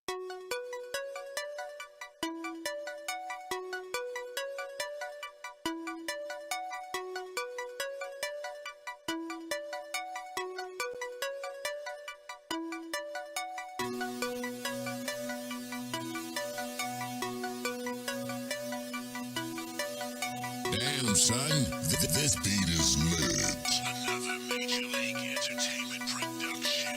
Damn, son, this beat is lit. Another Major League Entertainment production.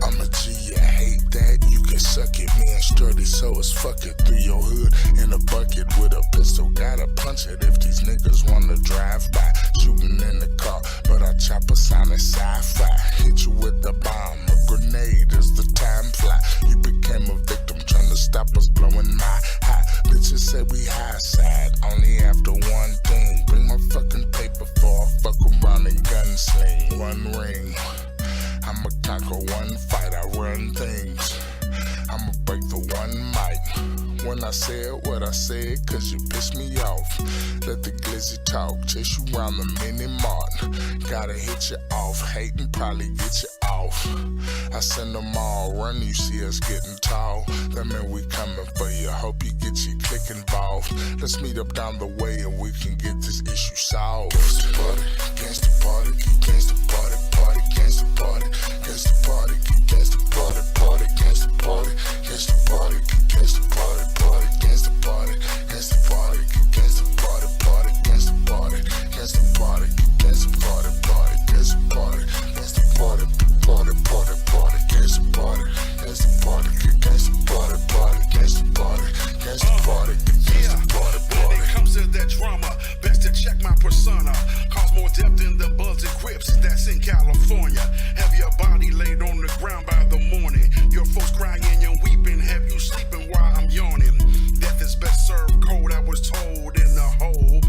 I'm a G, I hate that. You can suck it, man, sturdy, so it's fuck it. Through your hood in a bucket with a pistol. Gotta punch it if these niggas wanna drive by. Shooting in the car, but I chop a sonic sci-fi. Hit you with the bomb, a grenade as the time fly. You became a victim, trying to stop us blowing my high. Bitches say we high side, only after one thing. Bring my fucking paper for I fuck around and gunsling. One ring, I'ma conquer one fight, I run things. I'ma break the one mic. When I said what I said, cause you pissed me off. Let the glizzy talk, chase you round the mini mart. Gotta hit you off, hating probably get you off. I send them all, run, you see us getting tall. That mean we coming for you, hope you get your click involved. Let's meet up down the way and we can get this issue solved. Gangsta party, gangsta party, gangsta party, party, gangsta party, gangsta party, gangsta party, party, gangsta party, gangsta party, gangsta party, party, gangsta party, gangsta party, gangsta party, party, gangsta party, gangsta party, gangsta party, party, gangsta party, gangsta party, party, party, party, gangsta party, gangsta party, gangsta party, party, gangsta party, gangsta party, gangsta party, party. When it comes to that drama, best to check my persona. Cause more depth in the Bloods and Crips that's in California. Have your body laid on the ground by the morning. Your folks crying and weeping. Have you sleeping while I'm yawning? Death is best served cold, I was told in the hole.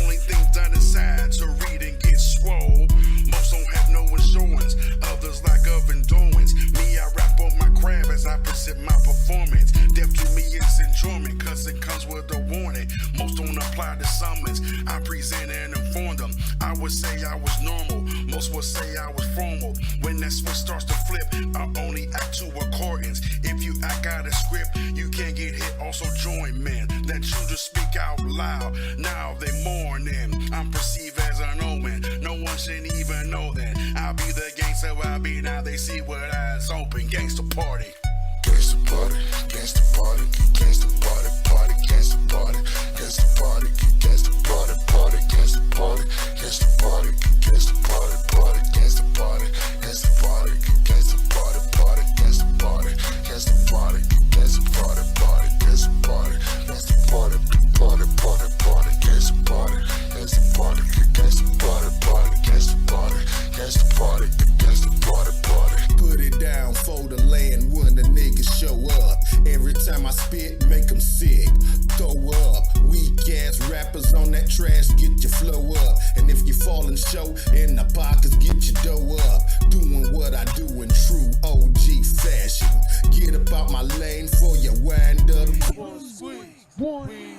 Only thing done is sad to read and get swole. Most don't have no insurance, others lack of endurance. Me, I rap on my craft as I present my performance. Death to me is enjoyment, cause it comes with a warning. Most don't apply the summons, I present and inform them. I would say I was normal, most would say I was formal. When that switch starts to flip, I only act to accordance. If you act out of script, you can't get hit, also join men that you just speak out loud. Now they mourning, I'm perceived as an omen. No one should even know that I'll be the gangster I'll be. Now they see what eyes open. Gangsta party. Gangsta party, gangsta party, gangsta party, party, gangsta party, gangsta party, gangsta party, party, gangsta party, gangsta party, gangsta party, party, gangsta party, gangsta party, gangsta party, party, gangsta party, gangsta party, gangsta party, party, gangsta party, gangsta party, party, party, party, gangsta party, gangsta party, gangsta party, party, gangsta party, gangsta party, gangsta party, party. Put it down for the land when the niggas show up. Every time I spit, make them sick. Throw up. Weak ass rappers on that trash, get your flow up. And if you fall in show in the pockets, get your dough up. Doing what I do in true OG fashion. Get up out my lane for your wind up. We won't squeeze. We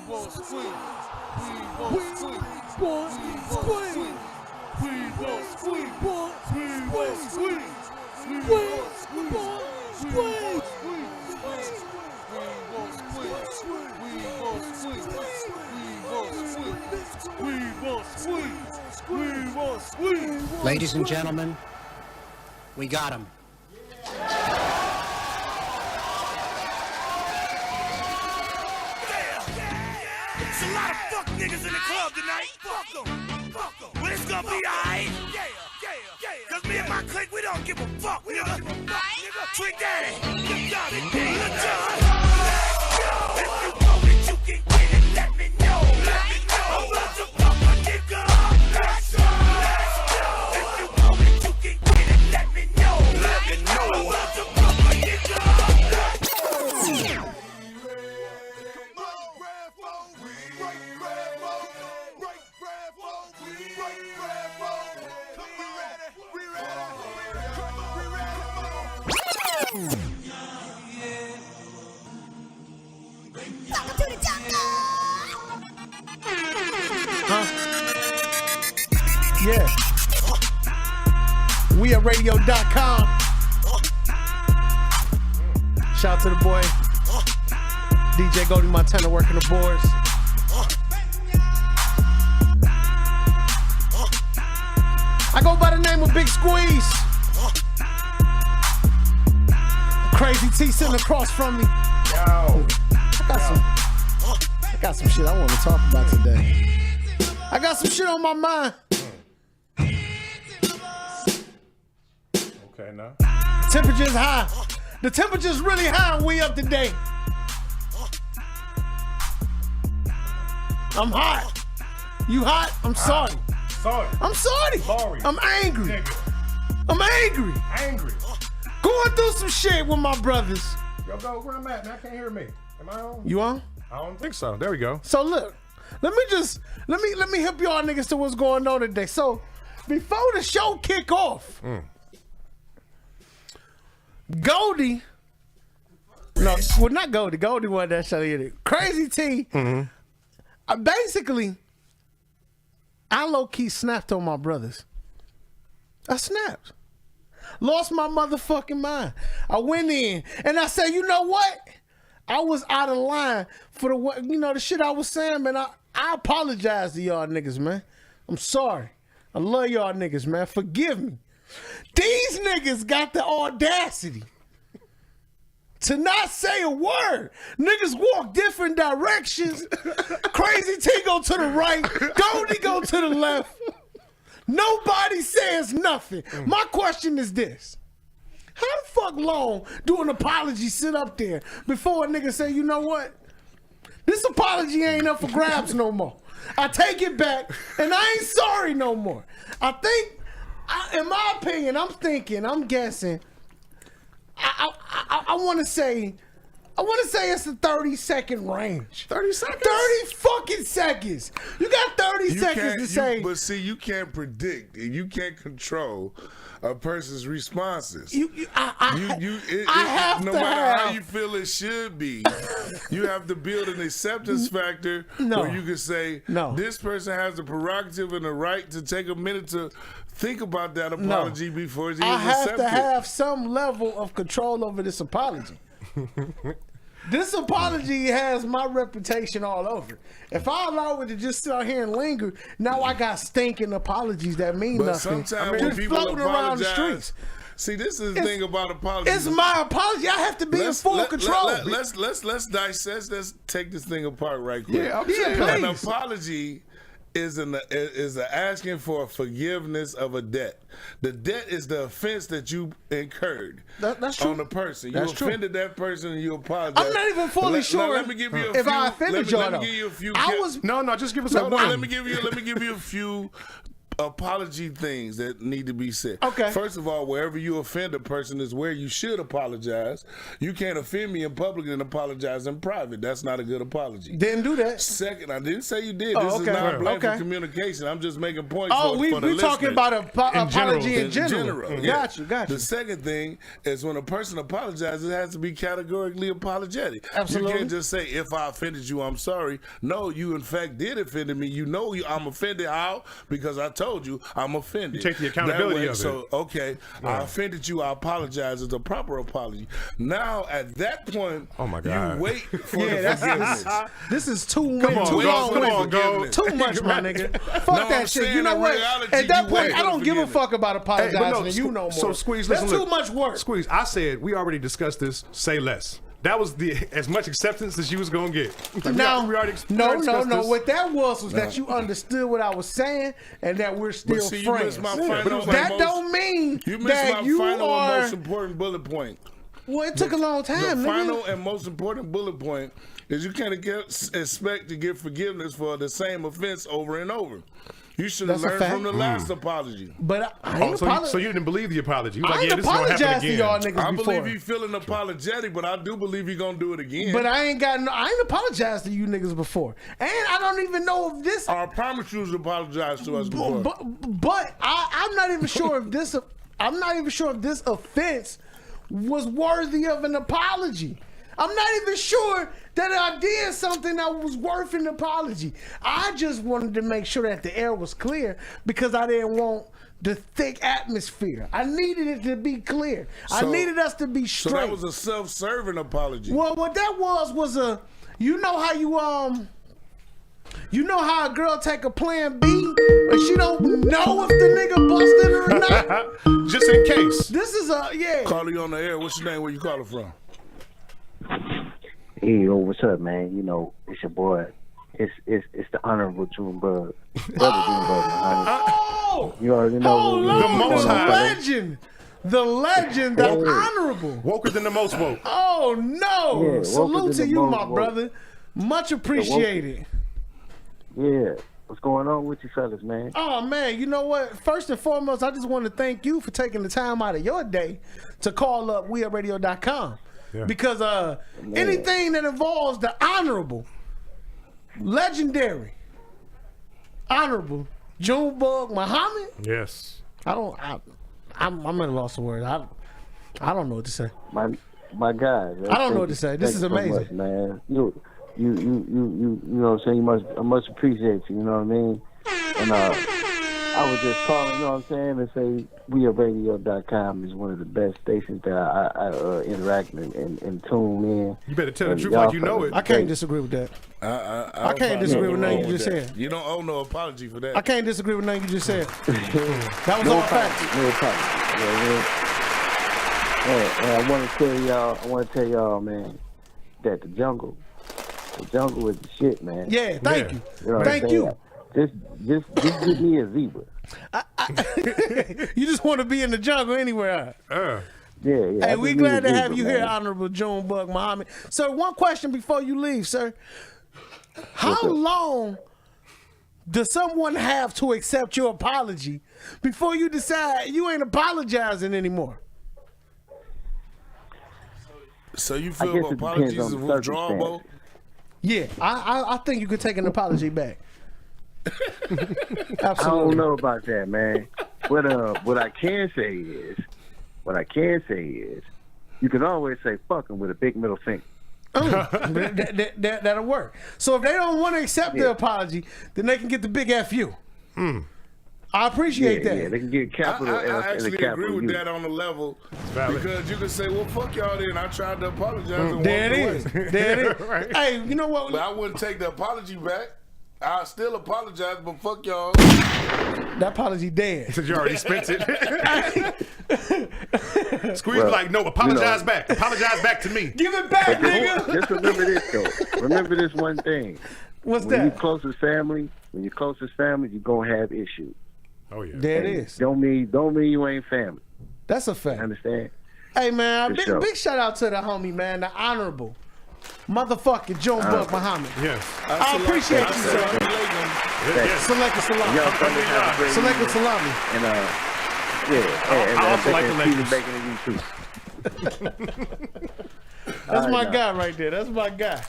won't squeeze. We won't squeeze. We won't squeeze. We won't squeeze. We won't squeeze. We won't squeeze. Ladies and gentlemen, we got him. There's a lot of fuck niggas in the club tonight. Fuck them. But it's gonna be alright. Cause me and my clique, we don't give a fuck, nigga. Trick Daddy. Y'all the day. Let's go. If you want it, you can get it. Let me know. Let me know. I'm about to pump my nigga up. Let's go. If you want it, you can get it. Let me know. Let me know. I'm about to pump my nigga up. Let's go. Yeah. We at radio.com. Shout out to the boy DJ Goldie Montana working the boards. I go by the name of Big Squeeze. Crazy T sitting across from me. I got some shit I want to talk about today. I got some shit on my mind. Okay, now. Temperature's high. The temperature's really high and we up to date. I'm hot. You hot? I'm sorry. Sorry. I'm sorry. Sorry. I'm angry. Nigga. I'm angry. Angry. Going through some shit with my brothers. Yo, go where I'm at, man. I can't hear me. Am I on? You on? I don't think so. There we go. So look, let me help y'all niggas to what's going on today. So before the show kick off, Goldie, well not Goldie. Goldie wasn't that shit either. Crazy T. Basically, I low key snapped on my brothers. I snapped. Lost my motherfucking mind. I went in and I said, you know what? I was out of line for the shit I was saying, man. I apologize to y'all niggas, man. I'm sorry. I love y'all niggas, man. Forgive me. These niggas got the audacity to not say a word. Niggas walk different directions. Crazy T go to the right. Goldie go to the left. Nobody says nothing. My question is this. How the fuck long do an apology sit up there before a nigga say, you know what? This apology ain't up for grabs no more. I take it back and I ain't sorry no more. I think, in my opinion, I'm guessing, I want to say it's a 30-second range. 30 seconds? 30 fucking seconds. You got 30 seconds to say. But see, you can't predict and you can't control a person's responses. No matter how you feel it should be, you have to build an acceptance factor where you can say, this person has the prerogative and the right to take a minute to think about that apology before it's even accepted. I have to have some level of control over this apology. This apology has my reputation all over. If I allow it to just sit out here and linger, now I got stinking apologies that mean nothing. Sometimes when people floating around the streets. See, this is the thing about apologies. It's my apology. I have to be in full control. Let's dissect. Let's take this thing apart right quick. Yeah, I'm saying. An apology is an asking for forgiveness of a debt. The debt is the offense that you incurred that's true. on the person. That's you offended that person and you apologize. I'm not even fully sure let me give you if I offended y'all. Let me give you a few. No, just give us one. Let me give you a few apology things that need to be said. Okay. First of all, wherever you offend a person is where you should apologize. You can't offend me in public and apologize in private. That's not a good apology. Didn't do that. Second, I didn't say you did. This is not black for communication. I'm just making points for the we're talking about apology in general. Yeah. Got you. The second thing is when a person apologizes, it has to be categorically apologetic. Absolutely. You can't just say, if I offended you, I'm sorry. No, you in fact did offend me. You know I'm offended. How? Because I told you I'm offended. You take the accountability of it. So, okay, I offended you. I apologize. It's a proper apology. Now, at that point, oh my God, you wait for the forgiveness. This is too Come on, go. Too much, my nigga. Fuck that shit. You know what? At that point, I don't give a fuck about apologizing to you no more. So, Squeeze, that's too much work. Squeeze, I said we already discussed this. Say less. That was as much acceptance as you was gonna get. Like, no. What that was that you understood what I was saying and that we're still friends. That don't mean you missed that my final and most important bullet point. Well, it took a long time. The final and most important bullet point is you can't expect to get forgiveness for the same offense over and over. You should have learned from the last apology. But so you didn't believe the apology? You I ain't apologized to y'all niggas I before. believe you feeling apologetic, but I do believe you're gonna do it again. But I ain't apologized to you niggas before, and I don't even know if this. I promise you apologized to us before. But I'm not even sure if this. I'm not even sure if this offense was worthy of an apology. I'm not even sure that I did something that was worth an apology. I just wanted to make sure that the air was clear because I didn't want the thick atmosphere. I needed it to be clear. I needed us to be straight. So that was a self-serving apology. Well, what that was a, you know how you know how a girl take a plan B, but she don't know if the nigga busted her or not? Just in case. This is yeah. Call you on the air. What's your name? Where you calling from? Hey, yo, what's up, man? You know, it's your boy. It's the Honorable Junebug. Brother Junebug, Oh! you already know. Oh, The most the high. legend. The legend, the honorable. Woker than the most woke. Oh, no. Yeah, Salute woker to than the you, most my woke. brother. Much appreciated. Yeah. What's going on with you fellas, man? Oh, man, you know what? First and foremost, I just want to thank you for taking the time out of your day to call up WeUpRadio.com. Yeah. Because anything that involves the honorable, legendary, honorable Junebug Muhammad, Yes. I'm at a loss of words. I don't know what to say. My guys. I don't know what to say. This is amazing. So much, man. You know what I'm saying? I must appreciate you, you know what I mean? And I was just calling, you know what I'm saying, to say WeUpRadio.com is one of the best stations that I interact and tune in. You better tell the And truth y'all like you know fellas it. I can't disagree with that. I can't disagree with nothing you just said. You don't owe no apology for that. I can't disagree with nothing you just said. That was all facts. No problem. Yeah. I want to tell y'all, man, that the jungle is the shit, man. Yeah, thank you. You know what I'm Thank saying? you. Just give me a zebra. You just want to be in the jungle anywhere. Yeah. Hey, I we just glad need to a have you zebra, here, man. Honorable Junebug Muhammad. Sir, one question before you leave, sir. How long does someone have to accept your apology before you decide you ain't apologizing anymore? So you I feel guess it apologies depends is on the withdrawable? Yeah, I think you could take an apology back. I Absolutely. don't know about that, man. What I can say is, you can always say "fucking" with a big middle finger. That'll work. So if they don't want to accept the apology, then they can get the big FU. I appreciate that. Yeah, they can get capital I F and a actually capital agree with U. that on the level valid. because you can say, "Well, fuck y'all." Then I tried to apologize. And There it walked is. away. There it is. Right. Hey, you know what? But I wouldn't take the apology back. I still apologize, but fuck y'all. That apology dead. Since you already spent it. Squeeze Well, like, no, apologize back. Apologize back to me. Give it back, nigga. Just remember this though. Remember this one thing. What's When you're that? closest family, you're gonna have issues. Oh, yeah. There it is. Don't mean you ain't family. That's a fact. Understand? Hey, man, For sure. big shout out to the homie, man, the honorable motherfucking Junebug Muhammad. Yes. I appreciate you, sir. Yes. Select a salami. Y'all fellas have a great Select a evening. salami. And and I also like the Peter Lakers. Bacon and you too. That's my guy right there. That's my guy.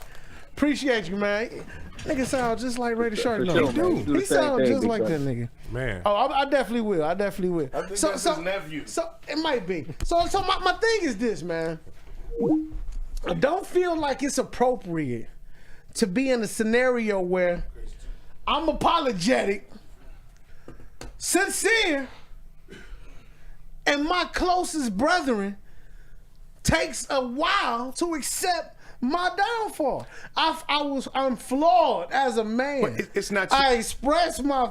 Appreciate you, man. Nigga sound just like Ray the Shark. For No, sure, he do. man. You do the He same sound thing, just big like that brother. nigga. Man. Oh, I definitely will. I definitely will. I think that's his nephew. So it might be. So my thing is this, man. I don't feel like it's appropriate to be in a scenario where I'm apologetic, sincere, and my closest brethren takes a while to accept my downfall. I'm flawed as a man. But it's not. I expressed my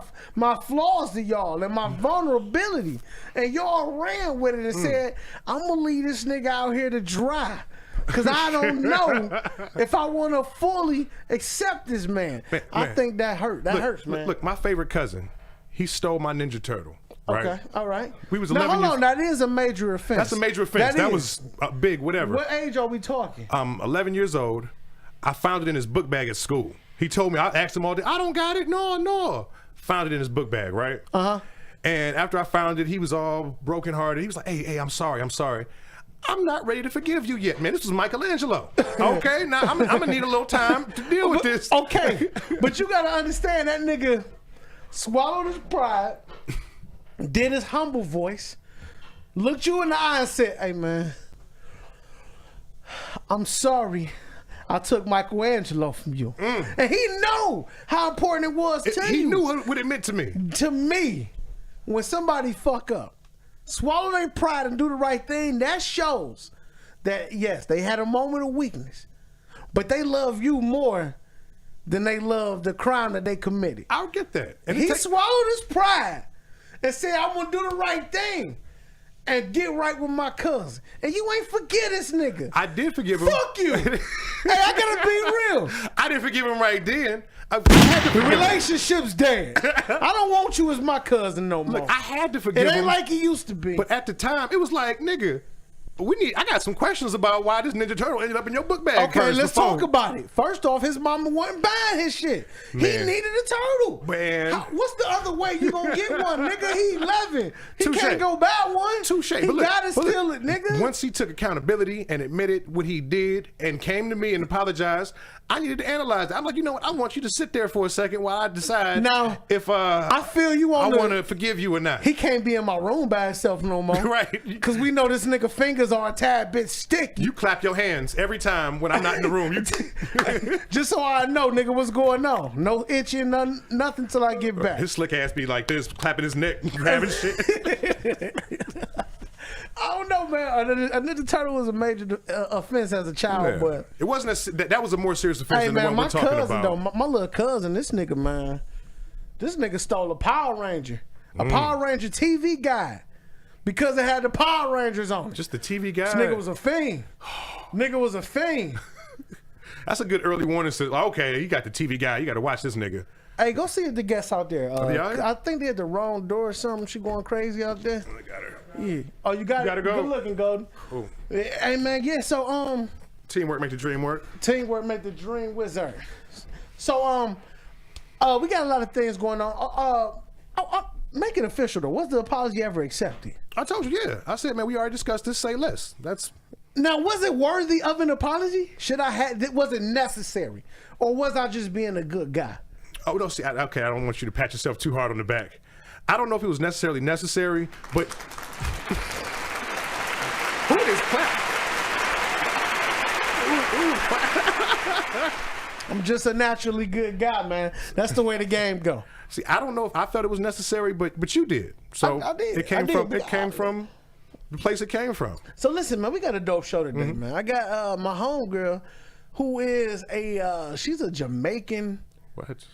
flaws to y'all and my vulnerability, and y'all ran with it and said, "I'm gonna leave this nigga out here to dry." Cause I don't know if I want to fully accept this man. I Man. think that hurt. That hurts, man. Look, my favorite cousin, he stole my Ninja Turtle. Right? Okay, all right. We was now 11 hold years- on. That is a major offense. That's a major offense. That is. was big, whatever. What age are we talking? 11 years old. I found it in his book bag at school. He told me, I asked him all day, I don't got it. No. Found it in his book bag, right? Uh-huh. And after I found it, he was all brokenhearted. He was like, hey, I'm sorry. I'm not ready to forgive you yet, man. This was Michelangelo. Okay, now I'm gonna need a little time to deal with this. Okay, but you gotta understand that nigga swallowed his pride, did his humble voice, looked you in the eye and said, "Hey man, I'm sorry I took Michelangelo from you." And he knew how important it was to He you. knew what it meant to me. To me. when somebody fuck up, swallow their pride and do the right thing, that shows that, yes, they had a moment of weakness, but they love you more than they love the crime that they committed. I'll get that. And He swallowed his pride and said, I'm going to do the right thing and get right with my cousin. And you ain't forget this nigga. I did forgive him. Fuck you. Hey, I got to be real. I didn't forgive him right then. I had to The forgive him. relationship's dead. I don't want you as my cousin no more. Look, I had to forgive It him. ain't like it used to be. But at the time, it was like, nigga, I got some questions about why this Ninja Turtle ended up in your book bag. Okay, first let's before- talk about it. First off, his mama wasn't buying his shit. He Man. needed a turtle. Man. What's the other way you gonna get one, nigga? He 11. He Touche. can't go buy one. Touche. He gotta steal it, nigga. Once he took accountability and admitted what he did and came to me and apologized, I needed to analyze that. I'm like, you know what? I want you to sit there for a second while I decide Now, if I feel you I on the- want to forgive you or not. He can't be in my room by himself no more. Right. Because we know this nigga fingers are a tad bit sticky. You clap your hands every time when I'm not in the room. Just so I know, nigga, what's going on. No itching, nothing till I get back. His slick ass be like this, clapping his neck, grabbing shit. I don't know, man. A Ninja Turtle was a major offense as a child, Yeah. but It wasn't that was a more serious offense hey, than the man, one my we're talking cousin about. though, my little cousin, this nigga, man, this nigga stole a Power Ranger, a Power Ranger TV guide because it had the Power Rangers on it. Just the TV guy. This nigga was a fiend. Nigga was a fiend. That's a good early warning. So, okay, you got the TV guy. You got to watch this nigga. Hey, go see if the guests out there. they out here? I think they at the wrong door or something. She going crazy out there. I got her. Yeah. Oh, you got gotta it. go? Good looking, Golden. Cool. Hey, man. Yeah. So, Teamwork make the dream work. teamwork make the dream wizard. So, we got a lot of things going on. Make it official though. Was the apology ever accepted? I told you, yeah. I said, man, we already discussed this. Say less. That's Now, was it worthy of an apology? Was it necessary, or was I just being a good guy? oh no. See, okay, I don't want you to pat yourself too hard on the back. I don't know if it was necessarily necessary, but who is clap? I'm just a naturally good guy, man. That's the way the game go. See, I don't know if I felt it was necessary, but you did. So I did. It came I did, from. but It came from the place it came from. So listen, man, we got a dope show today, Mm-hmm. man. I got my homegirl, who is she's a Jamaican What?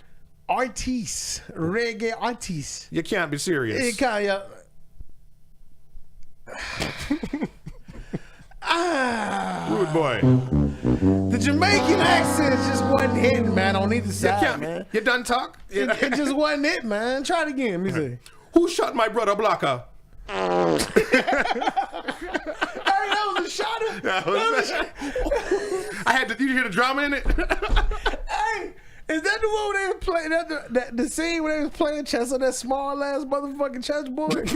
artiste, reggae artiste. You can't be serious. It kind of. Rude boy. The Jamaican accent just wasn't hitting, man, on either You side, can't. man. You done talk? It just wasn't it, man. Try it again. Let me see. Who shot my brother Blocker? Hey, that was a shot. That was a shot. I had to. You hear the drama in it? Hey, is that the one where they was playing the scene where they was playing chess on that small ass motherfucking chessboard?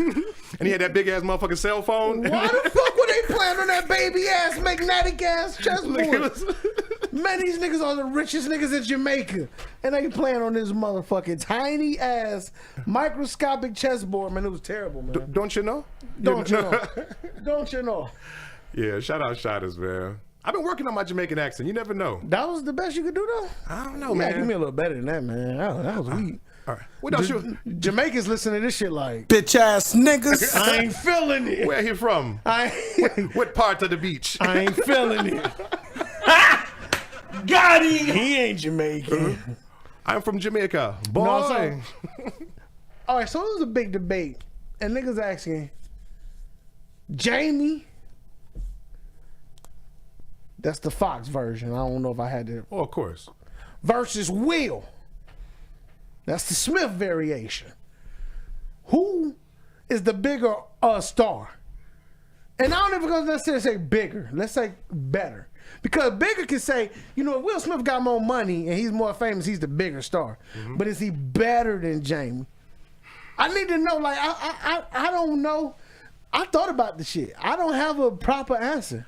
And he had that big ass motherfucking cell phone. Why the fuck were they playing on that baby ass magnetic ass Look, it chessboard? was- Man, these niggas are the richest niggas in Jamaica, and they playing on this motherfucking tiny ass microscopic chessboard. Man, it was terrible, man. Don't you know? Don't you know? Don't you know? Yeah, shout out Shotters, man. I've been working on my Jamaican accent. You never know. That was the best you could do, though. I don't know, You gotta man. give me a little better than that, man. That was weak. All right. What else you? Jamaicans listening to this shit like, Bitch ass niggas. I ain't feeling it. Where he from? What part of the beach? I ain't feeling it. Got him. He ain't Jamaican. I'm from Jamaica, boy. No, so- All right, so it was a big debate, and niggas asking, Jamie, that's the Fox version. I don't know if I had to. Oh, of course. Versus Will, that's the Smith variation. Who is the bigger star? And I don't even necessarily say bigger. Let's say better. Because bigger can say, you know, if Will Smith got more money and he's more famous, he's the bigger star. But is he better than Jamie? I need to know. Like, I don't know. I thought about the shit. I don't have a proper answer.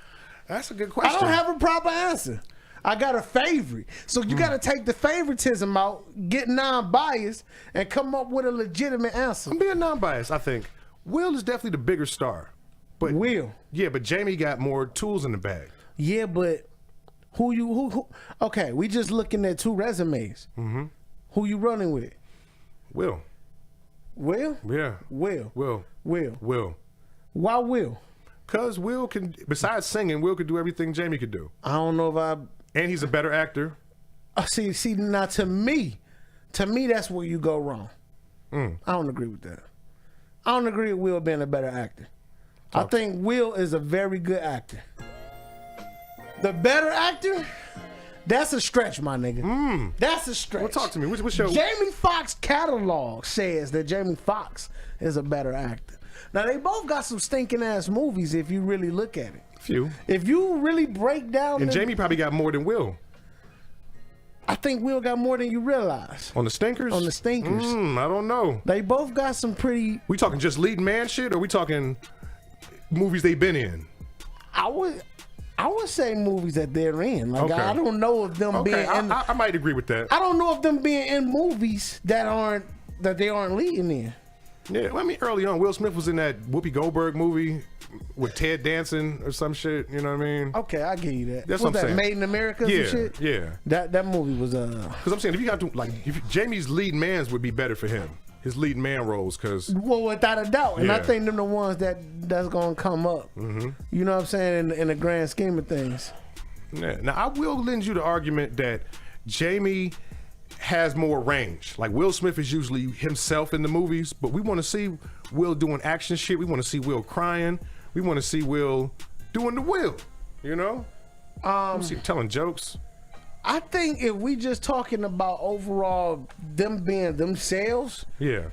That's a good question. I don't have a proper answer. I got a favorite. So you got to take the favoritism out, get non-biased, and come up with a legitimate answer. I'm being non-biased. I think Will is definitely the bigger star. But Will. Yeah, but Jamie got more tools in the bag. Yeah, but who? Okay, we just looking at two resumes. Who you running with? Will. Will? Yeah. Will. Will. Will. Why Will? Because Will can, besides singing, Will could do everything Jamie could do. I don't know if I... And he's a better actor. See, now to me, that's where you go wrong. I don't agree with that. I don't agree with Will being a better actor. I think Will is a very good actor. The better actor, that's a stretch, my nigga. That's a stretch. Well, talk to me. What's your... Jamie Foxx catalog says that Jamie Foxx is a better actor. Now, they both got some stinking ass movies if you really look at it. Few. If you really break down... And Jamie probably got more than Will. I think Will got more than you realize. On the Stinkers? On the Stinkers. I don't know. They both got some pretty... We talking just leading man shit, or we talking movies they been in? I would say movies that they're in. Like, Okay. I don't know if them being in... I might agree with that. I don't know if them being in movies that they aren't leading in. Yeah, well, I mean, early on, Will Smith was in that Whoopi Goldberg movie with Ted Danson or some shit. You know what I mean? Okay, I give you that. That's What's what I'm that, saying. Made in America? Yeah, Some shit? yeah. That movie was Because I'm saying if you have to Jamie's lead mans would be better for him. His lead man roles, because well, without a doubt, and I Yeah. think them the ones that's gonna come up. You know what I'm saying? In the grand scheme of things. yeah. Now I will lend you the argument that Jamie has more range. Like Will Smith is usually himself in the movies, but we want to see Will doing action shit. We want to see Will crying. We want to see Will doing the Will. You know, see him telling jokes. I think if we just talking about overall them being themselves, Yeah.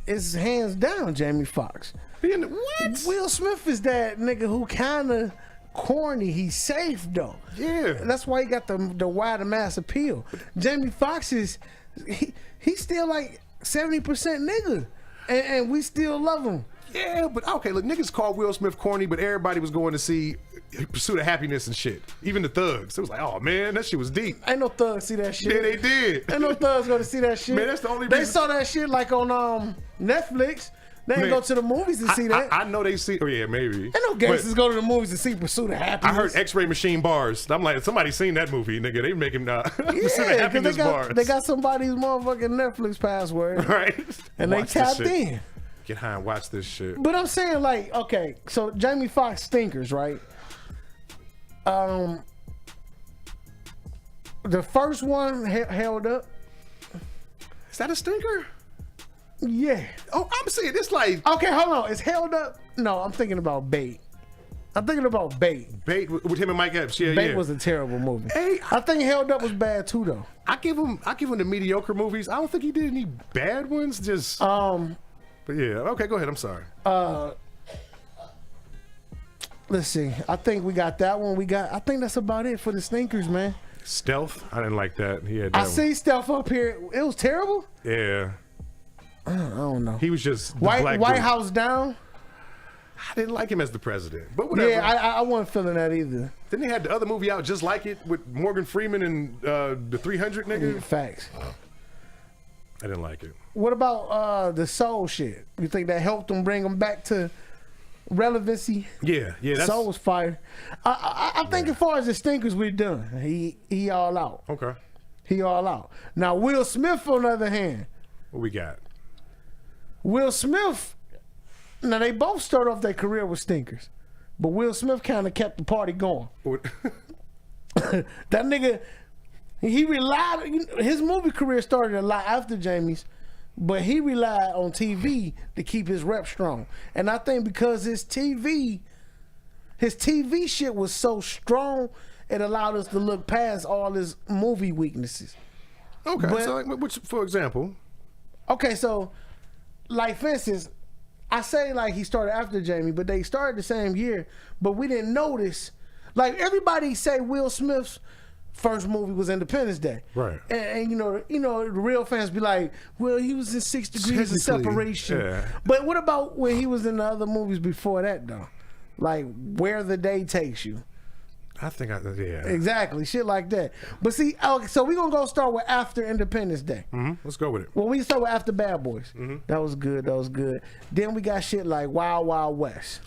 it's hands down Jamie Foxx. Being what? Will Smith is that nigga who kind of corny. He's safe though. Yeah. That's why he got the wider mass appeal. Jamie Foxx is he's still like 70% nigga, and we still love him. Yeah, but okay, look, niggas called Will Smith corny, but everybody was going to see Pursuit of Happiness and shit. Even the thugs. It was like, oh man, that shit was deep. Ain't no thugs see that shit. Yeah, they did. Ain't no thugs gonna see that shit. Man, that's the only They reason- saw that shit like on Netflix. They didn't Man, go to the movies to see that. I know they see. Oh yeah, maybe. Ain't no gangsters go to the movies to see Pursuit of Happiness. I heard X-Ray Machine Bars. I'm like, somebody seen that movie, nigga. They making Pursuit of Yeah, Happiness because bars. they got somebody's motherfucking Netflix password, right, and Watch they this tapped shit. in. Get high and watch this shit. But I'm saying, like, okay, so Jamie Foxx Stinkers, right? The first one held up. Is that a stinker? Yeah. Oh, I'm saying it's like Okay, hold on. It's held up. No, I'm thinking about Bait. I'm thinking about Bait. Bait with him and Mike Epps. Yeah, Bait yeah. was a terrible movie. Hey, I think Held Up was bad too, though. I give him the mediocre movies. I don't think he did any bad ones. Just but yeah. Okay, go ahead. I'm sorry. Let's see. I think we got that one. I think that's about it for the Stinkers, man. Stealth. I didn't like that. He had that I one. see stuff up here. It was terrible. Yeah. I don't know. He was just the White black dude. House Down. I didn't like him as the president, but whatever. Yeah, I wasn't feeling that either. Then they had the other movie out just like it with Morgan Freeman and the 300 nigga. Facts. I didn't like it. What about the Soul shit? You think that helped them bring them back to relevancy? Yeah, that's Soul was fire. I think as far as the Stinkers, we're done. He all out. okay. He all out. Now Will Smith, on the other hand, What we got? Will Smith. Now they both started off their career with stinkers, but Will Smith kind of kept the party going. What- That nigga, he relied. His movie career started a lot after Jamie's, but he relied on TV to keep his rep strong. And I think because his TV shit was so strong, it allowed us to look past all his movie weaknesses. Okay, But- so like, which, for example, Okay, so like for instance, I say like he started after Jamie, but they started the same year, but we didn't notice. Like everybody say Will Smith's first movie was Independence Day, Right. And you know the real fans be like, well, he was in 6 Degrees of Technically, Separation. yeah. But what about when he was in the other movies before that though? Like Where the Day Takes You. I think yeah. Exactly, shit like that. But see, okay, so we're gonna go start with after Independence Day. Let's go with it. Well, we start with After Bad Boys. That was good. Then we got shit like Wild Wild West.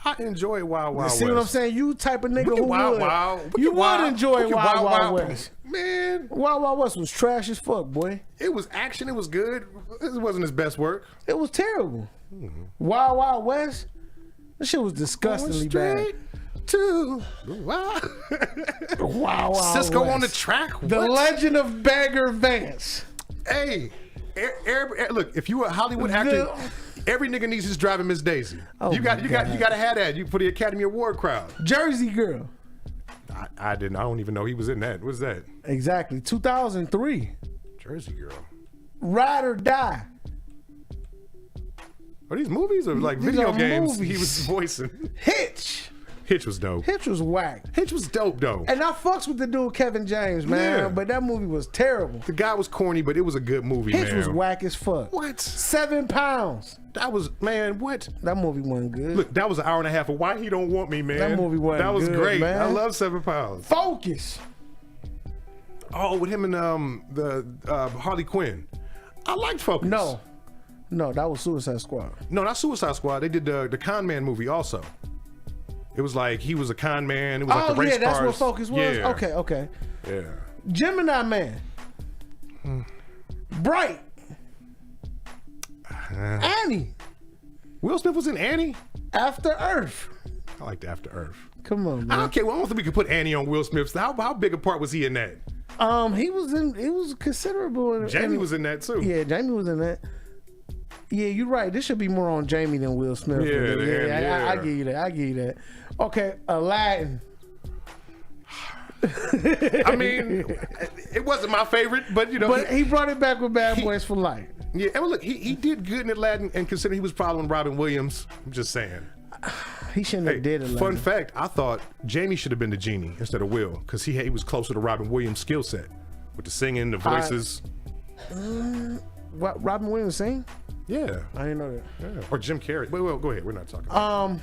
I enjoy Wild Wild West. See what I'm saying? You type of nigga Look at who Wild would. Wild. Look You at would Wild- enjoy look at Wild Wild West. Man, Wild Wild West was trash as fuck, boy. it was action. It was good. It wasn't his best work. It was terrible. Wild Wild West, that shit was disgustingly bad. Straight to Wild. Wild Wild Cisco West. on the track. The What? Legend of Bagger Vance. Hey, look, if you a Hollywood actor, every nigga needs his driving Miss Daisy. Oh you got my to God. have that. You for the Academy Award crowd. Jersey Girl. I didn't. I don't even know he was in that. What's that? Exactly. 2003. Jersey Girl. Ride or Die. Are these movies or like These video are games he movies. was voicing? Hitch. Hitch was dope. Hitch was whack. Hitch was dope though. And I fucks with the dude Kevin James, man. Yeah. But that movie was terrible. The guy was corny, but it was a good movie, Hitch man. was whack as fuck. What? 7 pounds. That was, man, what? That movie wasn't good. Look, that was an hour and a half of Why He Don't Want Me, man. That movie wasn't That was good, great. man. I love 7 Pounds. Focus. Oh, with him and the Harley Quinn. I liked Focus. No, that was Suicide Squad. No, not Suicide Squad. They did the Con Man movie also. It was like he was a con man. It was like the race that's cars. what Focus was? Yeah. Okay. Yeah. Gemini Man. Bright. Annie. Will Smith was in Annie. After Earth. I liked After Earth. Come on, man. Okay, well, I don't think we could put Annie on Will Smith's. How big a part was he in that? He was considerable. Jamie was in that too. Yeah, Jamie was in that. Yeah, you're right. This should be more on Jamie than Will Smith. Yeah. I give you that. Okay, Aladdin. I mean, it wasn't my favorite, but you know. But he brought it back with Bad Boys for Life. Yeah, and look, he did good in Aladdin, and considering he was following Robin Williams, I'm just saying. He shouldn't have did Aladdin. Fun fact, I thought Jamie should have been the genie instead of Will, because he was closer to Robin Williams' skill set with the singing, the voices. What, Robin Williams sing? Yeah. I didn't know that. Yeah. Or Jim Carrey. Well, go ahead. We're not talking about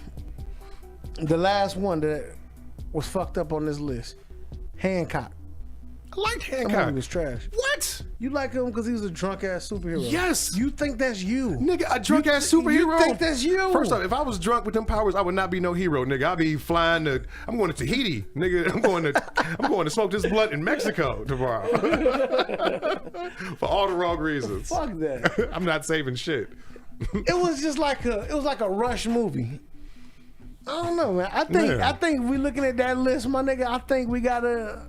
The last one that was fucked up on this list, Hancock. I liked That movie Hancock. was trash. What? You like him because he was a drunk ass superhero. Yes. You think that's you? Nigga, a drunk ass superhero. You think that's you? First off, if I was drunk with them powers, I would not be no hero, nigga. I'd be flying to. I'm going to Tahiti, nigga. I'm going to smoke this blunt in Mexico tomorrow. For all the wrong reasons. Fuck that. I'm not saving shit. It was just like a Rush movie. I don't know, man. I think we looking at that list, my nigga. I think we gotta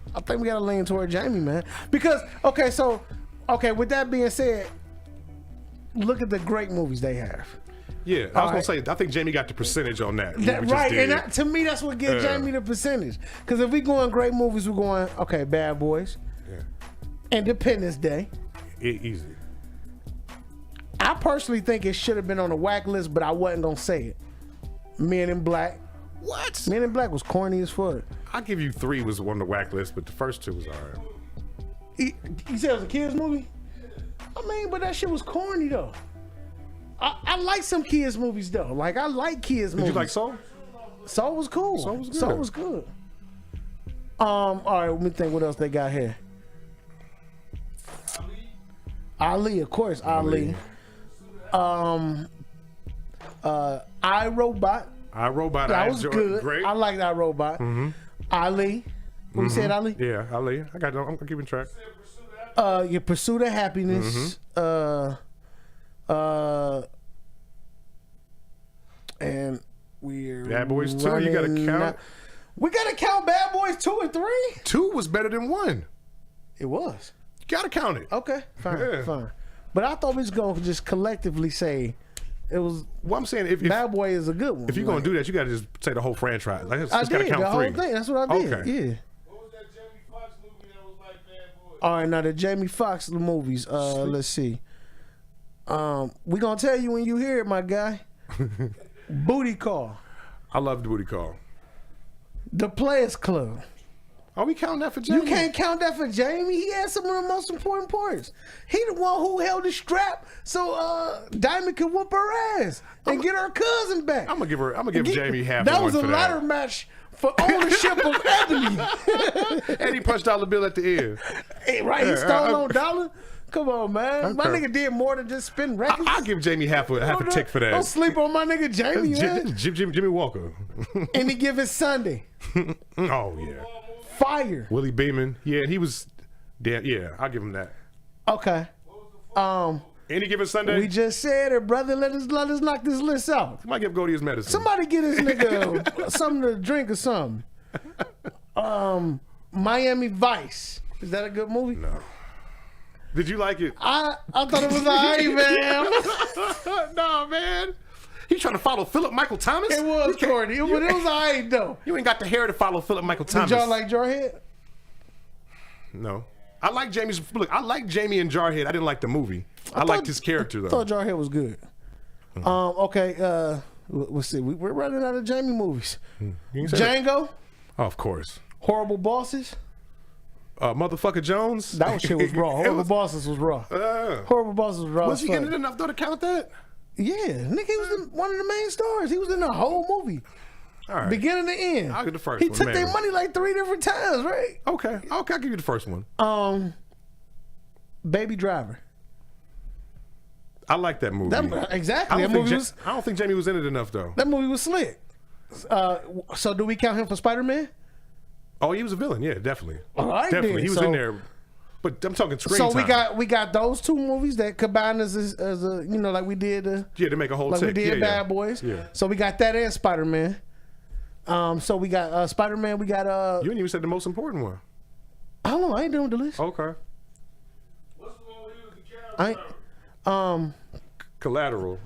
lean toward Jamie, man. Because with that being said, look at the great movies they have. Yeah, I was gonna say. I think Jamie got the percentage on that. That, We just right, did. and to me, that's what gives Yeah. Jamie the percentage. Because if we going great movies, we're going Bad Boys, Independence Day. Easy. I personally think it should have been on the whack list, but I wasn't gonna say it. Men in Black. What? Men in Black was corny as fuck. I'll give you 3 was on the whack list, but the first 2 was alright. You said it was a kids movie? I mean, but that shit was corny though. I like some kids movies though. Like I like kids movies. Did you like Soul? Soul was cool. Soul was good. Soul was good. All right, let me think what else they got here. Ali, of course, Ali. iRobot. iRobot. That was good. Great. I like iRobot. Ali. What you said, Ali? Yeah, Ali. I'm keeping track. Your Pursuit of Happiness. And we're Bad Boys 2, you gotta running count. out- We gotta count Bad Boys 2 and 3. 2 was better than 1. It was. You gotta count it. Okay, fine, Yeah. fine. But I thought we was gonna just collectively say it was Well, I'm saying if Bad Boy is a good one. if you're gonna do that, you gotta just say the whole franchise. Like, it's I gotta did count the 3. whole thing. That's what I did. Okay. Yeah. What was that Jamie Foxx movie that was like Bad Boys? All right, now the Jamie Foxx movies. Let's see. We gonna tell you when you hear it, my guy. Booty Call, I love the Booty Call. The Players Club. Are we counting that for Jamie? You can't count that for Jamie. He had some of the most important parts. He the one who held the strap so Diamond could whoop her ass and get her cousin back. I'm gonna give Jamie half. That the was one a for ladder match for ownership of Ebony. And he punched Dollar Bill at the end. Hey, right, he stole on Dollar. Come on, man. My Okay. nigga did more than just spin records. I'll give Jamie half a tick for that. Don't sleep on my nigga Jamie, man. Jimmy Walker. Any given Sunday. Oh yeah. Fire. Willie Beeman. Yeah, he was. Yeah, I'll give him that. Okay. Any given Sunday. We just said it, brother. Let us knock this list out. Might give Goldie his medicine. Somebody get this nigga something to drink or something. Miami Vice. Is that a good movie? No. Did you like it? I thought it was alright, man. No, man. He trying to follow Philip Michael Thomas? It was corny, but it was alright though. You ain't got the hair to follow Philip Michael Thomas. Did y'all like Jarhead? No. I like Jamie's. Look, I like Jamie and Jarhead. I didn't like the movie. I liked his character though. I thought Jarhead was good. Okay. Let's see. We're running out of Jamie movies. You can say that. Django. Oh, of course. Horrible Bosses. Motherfucker Jones. That shit was raw. Horrible was- Bosses was raw. Horrible Bosses was raw. Was as he fuck. getting enough though to count that? Yeah, nigga, he was one of the main stars. He was in the whole movie, All right. beginning to end. I'll get the first He one, took man. their money like 3 different times, right? Okay, I'll give you the first one. Baby Driver. I like that movie. Exactly. I That don't, movie think was I don't think Jamie was in it enough though. that movie was slick. So do we count him for Spider-Man? Oh, he was a villain. Yeah, definitely. All right, Definitely, then. he was So- in there. But I'm talking screen So time. we got those 2 movies that combined as a like we did Yeah, to make a whole like we tick. did Yeah, Bad yeah. Boys. Yeah. So we got that and Spider-Man. So we got Spider-Man. We got You didn't even say the most important one. I don't know. I ain't doing the list. Okay. I ain't, Collateral.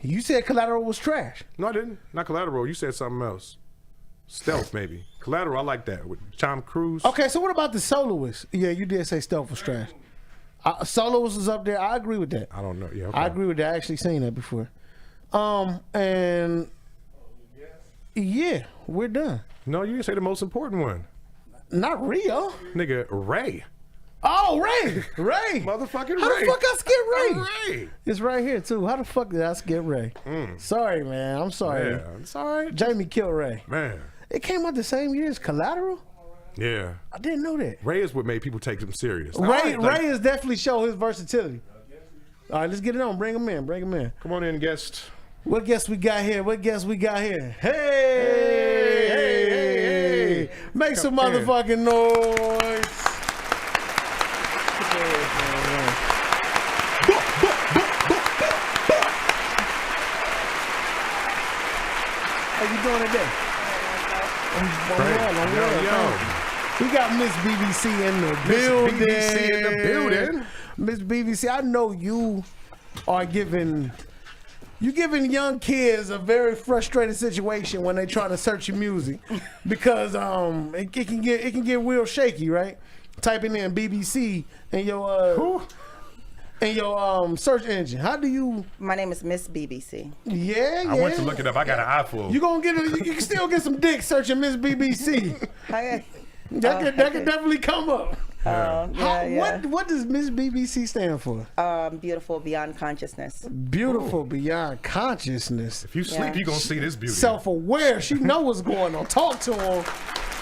you said Collateral was trash. No, I didn't. Not Collateral. You said something else. Stealth, maybe. Collateral, I like that. With Tom Cruise. Okay, so what about the Soloist? Yeah, you did say Stealth was trash. Soloist is up there. I agree with that. I don't know. Yeah, okay. I agree with that. I actually seen that before. And yeah, we're done. No, you didn't say the most important one. Not Rio. Nigga, Ray. Oh, Ray. Ray. Motherfucking How Ray. the fuck I skip Ray? Ray. It's right here too. How the fuck did I skip Ray? Sorry, man. I'm sorry. Yeah, it's all right. Jamie killed Ray. Man. It came out the same year as Collateral? Yeah. I didn't know that. Ray is what made people take him serious. All Ray right, like, Ray has definitely shown his versatility. All right, let's get it on. Bring him in. Bring him in. Come on in, guest. What guest we got here? What guest we got here? Hey, hey, hey, hey. Make some Come in. motherfucking noise. How you doing today? I'm well. We got Miss BBC in the building. BBC in the building. Miss BBC, I know you are giving young kids a very frustrated situation when they trying to search your music because it can get real shaky, right? Typing in BBC in your search engine. How do you? My name is Miss BBC. Yeah, I went to look it up. I got an eye full. You gonna get you can still get some dick searching Miss BBC. That could definitely come up. What does Miss BBC stand for? Beautiful beyond consciousness. Beautiful beyond consciousness. If you sleep, you gonna see this beauty. Self-aware. She know what's going on. Talk to him.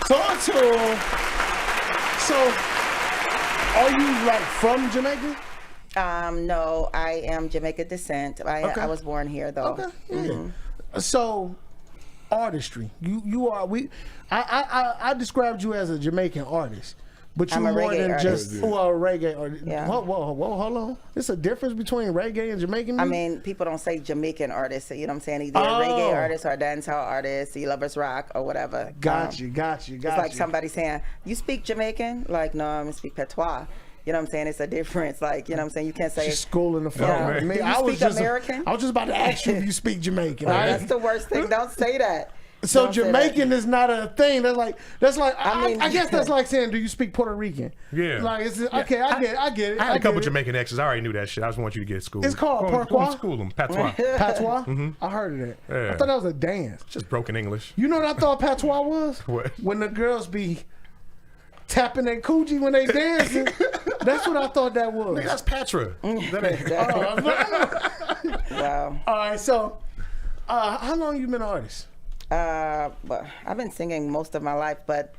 Talk to him. So, are you like from Jamaica? No, I am Jamaican descent. I was born here though. Okay. Yeah. So, artistry. You are I described you as a Jamaican artist. But I'm you a more reggae than artist. just a reggae artist. Yeah. Whoa, hold on. There's a difference between reggae and Jamaican I music? mean, people don't say Jamaican artists. You know what I'm saying? Either Oh. reggae artists or dancehall artists, you lovers rock or whatever. Got you. It's like somebody saying, "You speak Jamaican?" Like, no, I'm gonna speak patois. You know what I'm saying? It's a difference. Like, you know what I'm saying? You can't say. She's schooling the fuck Yeah. out of me. Do you I was speak just American? I was just about to ask you if you speak Jamaican. That's the worst thing. Don't say that. So Don't say Jamaican is not a thing. That's like I mean- I guess that's like saying, do you speak Puerto Rican? Yeah. Like it's okay. I get it. I had a couple get it. Jamaican exes. I already knew that shit. I just want you to get schooled. It's called Go patois? and school them. Patois. Patois. I heard of that. Yeah. I thought that was a dance. Just broken English. You know what I thought patois was? What? When the girls be tapping their coochie when they dancing. That's what I thought that was. Nigga, that's Patra. That ain't. Wow. All right. So, how long you been an artist? Well, I've been singing most of my life, but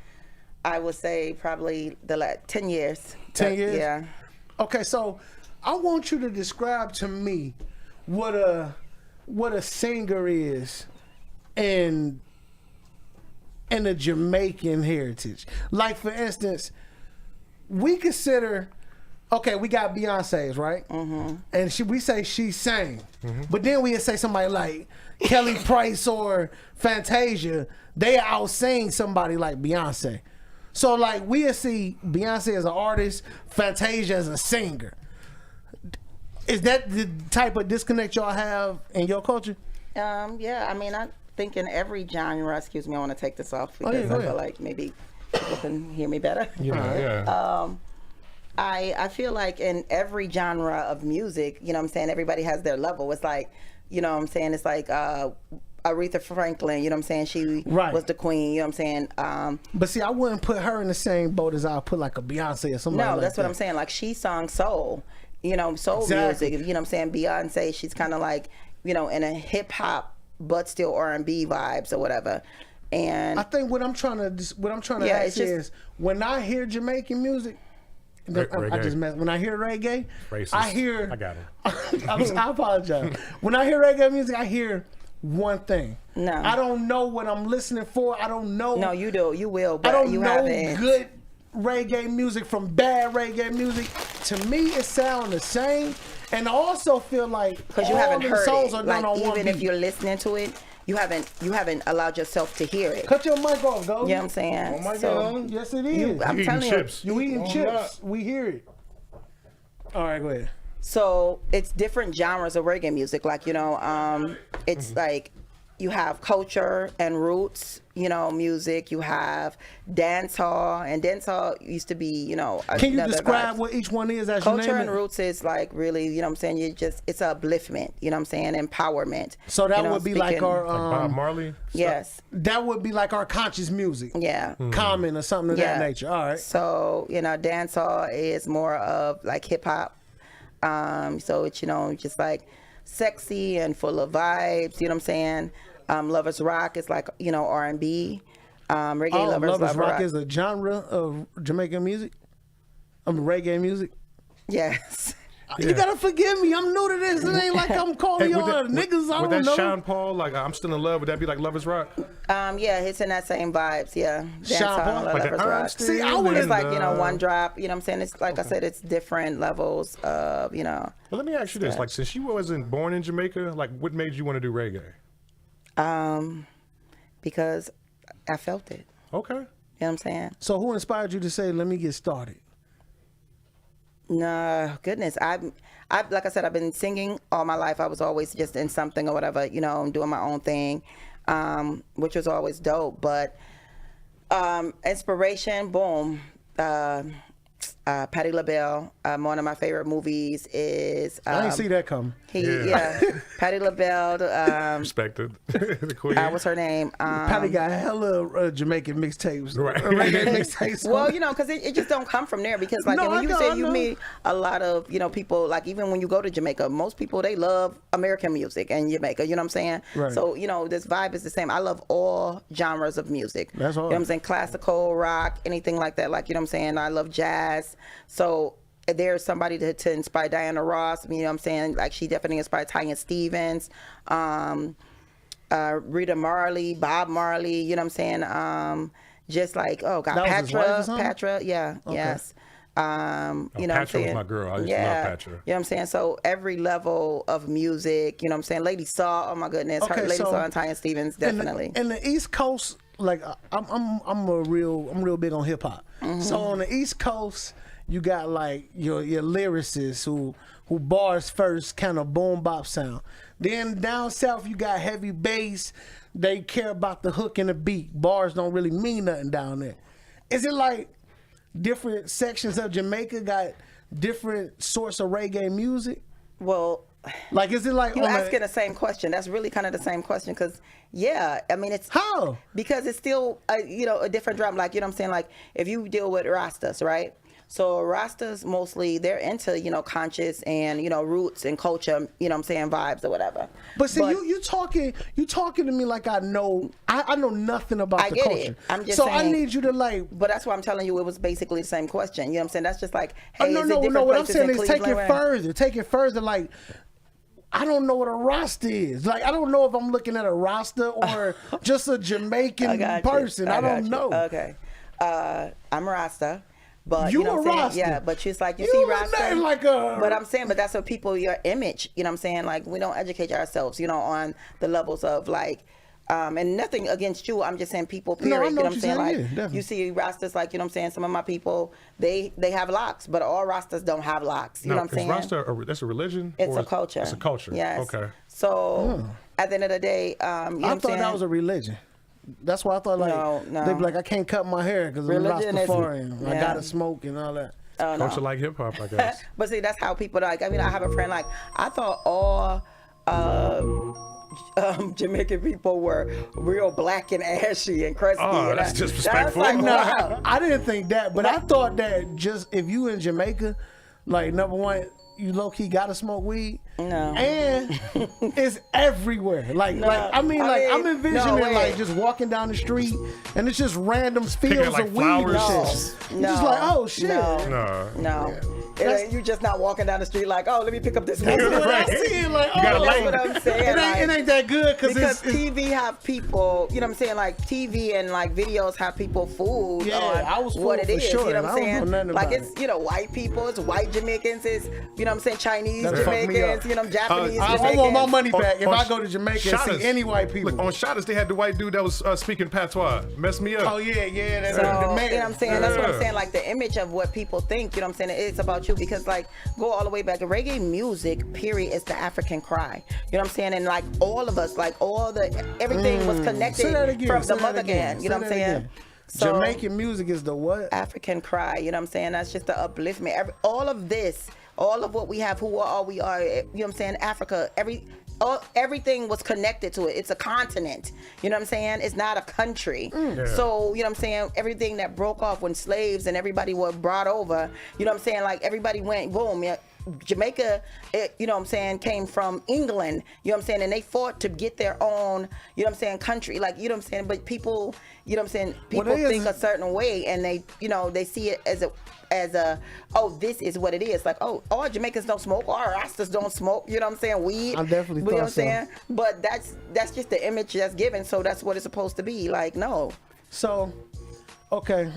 I would say probably the 10 years. 10 years? Yeah. Okay, so I want you to describe to me what a singer is in a Jamaican heritage. Like, for instance, we consider, okay, we got Beyonce's, right? Mm-hmm. And we say she sang. Mm-hmm. But then we say somebody like Kelly Price or Fantasia, they out-sing somebody like Beyonce. So, like, we see Beyonce as an artist, Fantasia as a singer. Is that the type of disconnect y'all have in your culture? Yeah, I mean, I think in every genre, excuse me, I want to take this off because I feel like maybe people can hear me better. I feel like in every genre of music, you know what I'm saying, everybody has their level. It's like, you know what I'm saying, it's like Aretha Franklin, you know what I'm saying, she was the queen, you know what I'm saying. But see, I wouldn't put her in the same boat as I put like a Beyonce or somebody like that. No, that's what I'm saying. Like, she sung soul, you know, soul music, you know what I'm saying. Beyonce, she's kind of like, you know, in a hip hop but still R&B vibes or whatever. And I think what I'm trying to ask is, when I hear Jamaican music, I just mess. When I hear reggae, I hear. I got it. I apologize. When I hear reggae music, I hear one thing. No, I don't know what I'm listening for. I don't know. No, you do. You will. But I don't you know haven't. Good reggae music from bad reggae music. To me, it sounds the same. And I also feel like because you haven't heard songs it. Are like, done on even if you're listening to it, you haven't allowed yourself to hear it. Cut your mic off, though. You know what I'm saying? Oh my God. Yes, it is. I'm telling chips. You eating chips. We hear it. All right, go ahead. So it's different genres of reggae music. Like, you know, it's like you have culture and roots, you know, music. You have dancehall, and dancehall used to be, you know. Can you describe what each one is as you name it? Culture and roots is like really, you know what I'm saying, it's upliftment, you know what I'm saying, empowerment. So that would be like our Bob Marley? Yes. That would be like our conscious music. Yeah. Common or something of that nature. All right. So, you know, dancehall is more of like hip hop. So it's, you know, just like sexy and full of vibes, you know what I'm saying? Lovers Rock is like, you know, R&B. Reggae Lovers Rock is a genre of Jamaican music? Reggae music? Yes. You gotta forgive me. I'm new to this. It ain't like I'm calling y'all niggas. I don't know. Would that Sean Paul, like I'm Still in Love, would that be like Lovers Rock? Yeah, it's in that same vibes. Yeah. Sean Paul, like Lovers Rock. See, I would It's like, you know, one drop. You know what I'm saying? It's like I said, it's different levels of, you know. Well, let me ask you this: like, since you wasn't born in Jamaica, like, what made you want to do reggae? Because I felt it. Okay. You know what I'm saying? So who inspired you to say, let me get started? No, goodness. I like I said, I've been singing all my life. I was always just in something or whatever, you know, doing my own thing, which was always dope. But inspiration, boom. Patti LaBelle. One of my favorite movies is. I didn't see that come. Patti LaBelle. Respected. The queen. What's her name? Patti got hella Jamaican mixtapes. Right. Reggae mixtapes. Well, you know, because it just don't come from there. Because like when you say you meet a lot of, you know, people, like even when you go to Jamaica, most people, they love American music in Jamaica. You know what I'm saying? Right. So, you know, this vibe is the same. I love all genres of music. That's all. You know what I'm saying? Classical, rock, anything like that. Like, you know what I'm saying? I love jazz. So there's somebody to inspire. Diana Ross, you know what I'm saying? Like, she definitely inspired Tanya Stevens, Rita Marley, Bob Marley, you know what I'm saying? Just like, oh God, Patra, yeah, okay. Yes. You know what I'm saying? Was my girl. I used to love Patra. You know what I'm saying? So every level of music, you know what I'm saying? Lady Saw, oh my goodness, Lady Saw and Tanya Stevens, definitely. In the East Coast, like I'm real big on hip hop. Mm-hmm. So on the East Coast, you got like your lyricists who bars first, kind of boom bop sound. Then down south you got heavy bass. They care about the hook and the beat. Bars don't really mean nothing down there. Is it like different sections of Jamaica got different sorts of reggae music? Well, like, is it like you asking the same question? That's really kind of the same question, because I mean, it's how, because it's still you know, a different drum. Like, you know what I'm saying? Like, if you deal with Rastas, right? So Rastas mostly they're into, you know, conscious and, you know, roots and culture, you know what I'm saying, vibes or whatever. But see, you talking to me like I know nothing about the get culture. it. I'm just so saying, I need you to like. But that's why I'm telling you it was basically the same question. You know what I'm saying? That's just like, hey, no. is it different What I'm places saying in is take it Cleveland? further. Take it further. Like, I don't know what a Rasta is. Like, I don't know if I'm looking at a Rasta or just a Jamaican person. I don't know. Okay. I'm Rasta. But You you know a what I'm saying? Rasta. Yeah, but she's like, you You see ain't Rasta. nothing like a- But I'm saying, but that's what people, your image, you know what I'm saying? Like, we don't educate ourselves, you know, on the levels of like, and nothing against you. I'm just saying people, period. No, I know you know what what I'm you're saying? saying, Like, yeah, definitely. you see Rastas, like, you know what I'm saying? Some of my people, they have locks, but all Rastas don't have locks. You know what I'm saying? Is Rasta that's a religion? It's or a culture. It's a culture. Yes. Okay. So at the end of the day, you know what I I'm thought saying? that was a religion. That's why I thought like No. they'd be like, I can't cut my hair because I'm Religion is- Rastafarian. I yeah. gotta smoke and all that. Oh, no. Culture like hip hop, I guess. But see, that's how people like. I mean, I have a friend like I thought all Jamaican people were real black and ashy and crusty. Oh, and that's disrespectful. That's like, No, wow. I didn't think that, but I thought that just if you in Jamaica, like number one, you low key gotta smoke weed. No. And it's everywhere. Like I'm envisioning no, wait. like just walking down the street and it's just random Picking, fields like, of weed and flowers. shit. You're just like, oh shit. No. It ain't, you just not walking down the street like, oh, let me pick up this That's weed. what Right. I see. Like, You gotta oh, like- That's what I'm saying. it ain't that good because it's TV have people, you know what I'm saying? Like TV and like videos have people fooled Yeah, on I was what it fooled is. for sure, You know what I'm and I don't saying? know nothing Like about it's, you know, white people, it's white Jamaicans, it's, you know what I'm saying, Chinese That fucked me Jamaicans, up. you know, Japanese I Jamaicans. want my money back if On- I go to Jamaica and Shotters. see any white people. Look, on Shotters, they had the white dude that was speaking patois. Messed me up. Oh yeah, that's So, the you know man. what I'm saying? That's what I'm Yeah. saying. Like the image of what people think, you know what I'm saying? It's about you because like go all the way back. Reggae music, period, is the African cry. You know what I'm saying? And like all of us, like everything was connected Say that again. from say the that motherland. You know Say what I'm that saying? again. So, Jamaican music is the what? African cry. You know what I'm saying? That's just the upliftment. All of this, all of what we have, who are we are. You know what I'm saying? Africa. Everything was connected to it. It's a continent. You know what I'm saying? It's not a country. Yeah. So, you know what I'm saying? Everything that broke off when slaves and everybody were brought over, you know what I'm saying? Like everybody went, boom. Yeah, Jamaica, you know what I'm saying, came from England, you know what I'm saying? And they fought to get their own, you know what I'm saying, country. Like, you know what I'm saying? But people, you know what I'm saying? People Well, they think is- a certain way and they, you know, they see it as a, oh, this is what it is. Like, oh, all Jamaicans don't smoke, all Rastas don't smoke, you know what I'm saying? Weed. I definitely you know thought what I'm so. saying? But that's just the image that's given, so that's what it's supposed to be. Like, no. So, okay.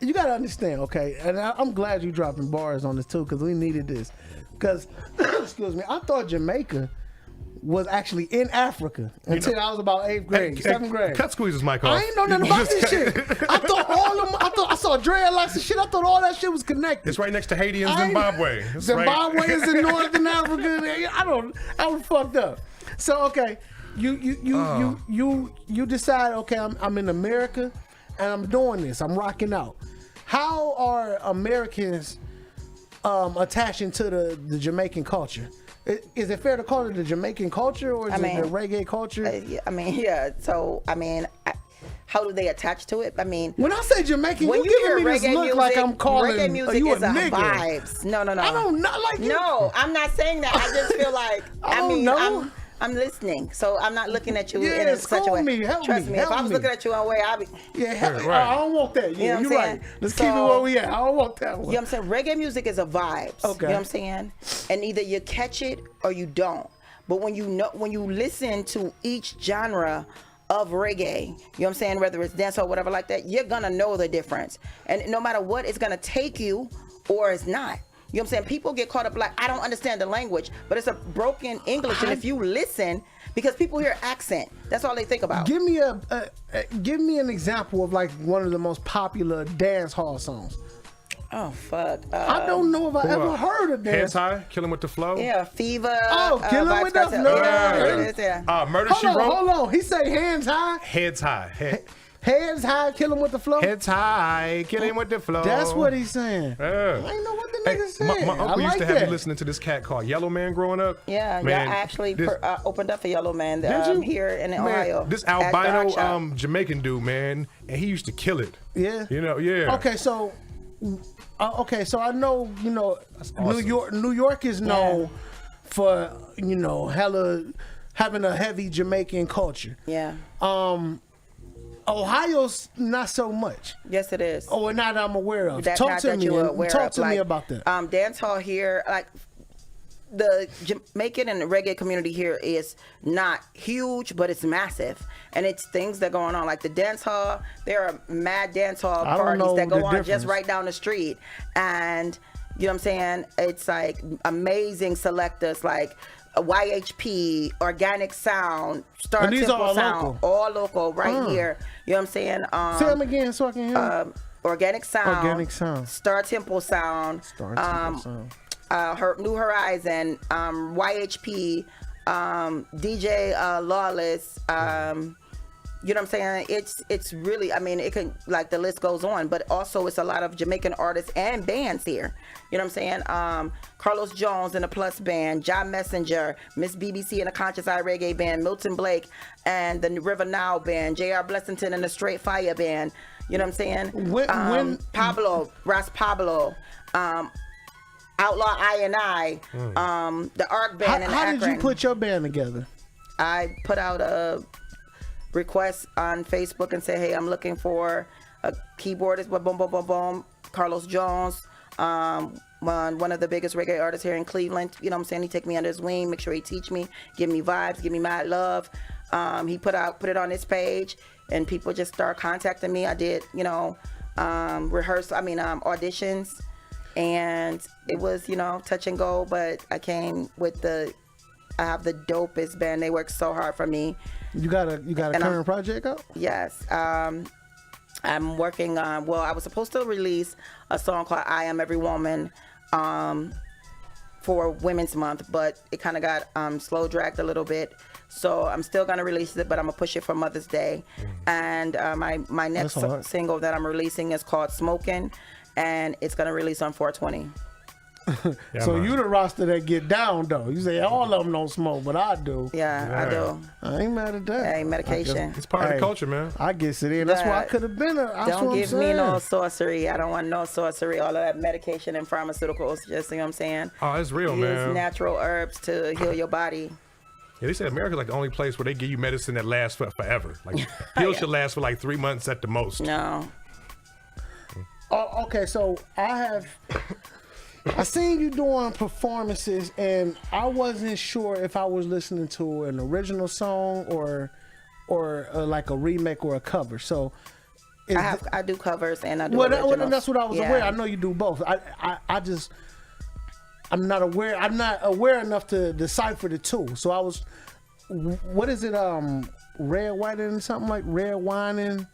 You gotta understand, okay, and I'm glad you dropping bars on this too, because we needed this. Because, excuse me, I thought Jamaica was actually in Africa until I was about 8th grade, 7th grade. Cut Squeeze's mic off. I ain't know nothing about this shit. I thought I saw dreadlocks and shit. I thought all that shit was connected. It's right next to Haiti and I ain't- Zimbabwe. It's Zimbabwe right. is in Northern Africa. I was fucked up. So okay, you decide, okay, I'm in America and I'm doing this. I'm rocking out. How are Americans attaching to the Jamaican culture? Is it fair to call it the Jamaican culture or is it the reggae culture? Yeah. So, how do they attach to it? I mean, When I say Jamaican, when you you hear giving me this reggae look music, like I'm calling reggae music you a is a nigga. vibes. No. I don't not like you. No, I'm not saying that. I just feel like I don't know. I'm listening, so I'm not looking at you Yeah, in such a way. school me, help Trust me, me, if help I was me. looking at you in a way, I'd be. Yeah, hell, right. I don't want that. You know Yeah, what you're I'm right. saying? Let's keep it So- where we at. I don't want that one. You know what I'm saying? Reggae music is a vibes. Okay. You know what I'm saying? And either you catch it or you don't. But when you listen to each genre of reggae, you know what I'm saying, whether it's dance or whatever like that, you're gonna know the difference. And no matter what, it's gonna take you or it's not. You know what I'm saying? People get caught up like, I don't understand the language, but it's a broken English. And if you listen, because people hear accent, that's all they think about. Give me give me an example of like one of the most popular dance hall songs. Oh, fuck. I don't know if I ever heard of Hands dance. high, killing with the flow. Yeah, Fever. Oh, Killing Vibes with the Cartel. Flow. Yeah, Yeah. it is, yeah. Murder She Hold Wrote. on. He say hands high. Heads high. Heads high, kill him with the flow. Heads high, kill him with the flow. That's what he's saying. Yeah. I ain't know what the nigga said. My uncle I used like to have that. me listening to this cat called Yellow Man growing up. Yeah, Man, I actually this- opened up for Yellow Man Did you? here in Man, Ohio. this at Dark albino Shop. Jamaican dude, man, and he used to kill it. Yeah. You know, yeah. Okay, so I know, you know, awesome. New York is known for, you know, hella having a heavy Jamaican culture. Yeah. Ohio's not so much. Yes, it is. Oh, and not that I'm aware of. That- Talk not to that me. you were aware Talk of, to me like, about that. Dance hall here, like the Jamaican and the reggae community here is not huge, but it's massive, and it's things that going on. Like the dance hall, there are mad dance hall I don't parties know that go the on just difference. right down the street, and you know what I'm saying? It's like amazing selectors like YHP, Organic Sound, Star And these Temple are all Sound, local? all local right here. You know what I'm saying? Say them again so I can hear. Organic Sound, Organic Sound. Star Temple Sound, Star Temple Sound. New Horizon, YHP, DJ Lawless. You know what I'm saying? It's really, I mean, it can, like, the list goes on, but also it's a lot of Jamaican artists and bands here. You know what I'm saying? Carlos Jones and the Plus Band, John Messenger, Miss BBC and the Conscious Eye Reggae Band, Milton Blake and the River Now Band, J.R. Blessington and the Straight Fire Band. You know what I'm saying? When Pablo, Ras Pablo, Outlaw I&I, the Arc Band in How Akron. did you put your band together? I put out a request on Facebook and say, hey, I'm looking for a keyboardist, boom, boom, boom, boom. Carlos Jones, one of the biggest reggae artists here in Cleveland. You know what I'm saying? He take me under his wing, make sure he teach me, give me vibes, give me mad love. He put it on his page, and people just start contacting me. I did, you know, auditions, and it was, you know, touch and go, but I came with I have the dopest band. They work so hard for me. You got a current project out? Yes. I'm working on, well, I was supposed to release a song called I Am Every Woman for Women's Month, but it kind of got slow dragged a little bit. So I'm still going to release it, but I'm going to push it for Mother's Day. And my next single that I'm releasing is called Smokin', and it's going to release on 420. Yeah, so man. you the roster that get down though. You say all of them don't smoke, but I do. Yeah, I do. I ain't mad at that. Hey, medication. It's part of the culture, man. I guess it is. That's why I could have been Don't give me no sorcery. I don't want no sorcery. All of that medication and pharmaceuticals. Just, you know what I'm saying? Oh, it's real, Use man. natural herbs to heal your body. Yeah, they said America's like the only place where they give you medicine that lasts forever. Like pills should last for like 3 months at the most. No. Oh, okay, so I seen you doing performances, and I wasn't sure if I was listening to an original song or like a remake or a cover. So I do covers and I do well, originals. that's what I was aware. I know you do both. I'm not aware. I'm not aware enough to decipher the two. So I was, what is it? Red, white, and something like red wine and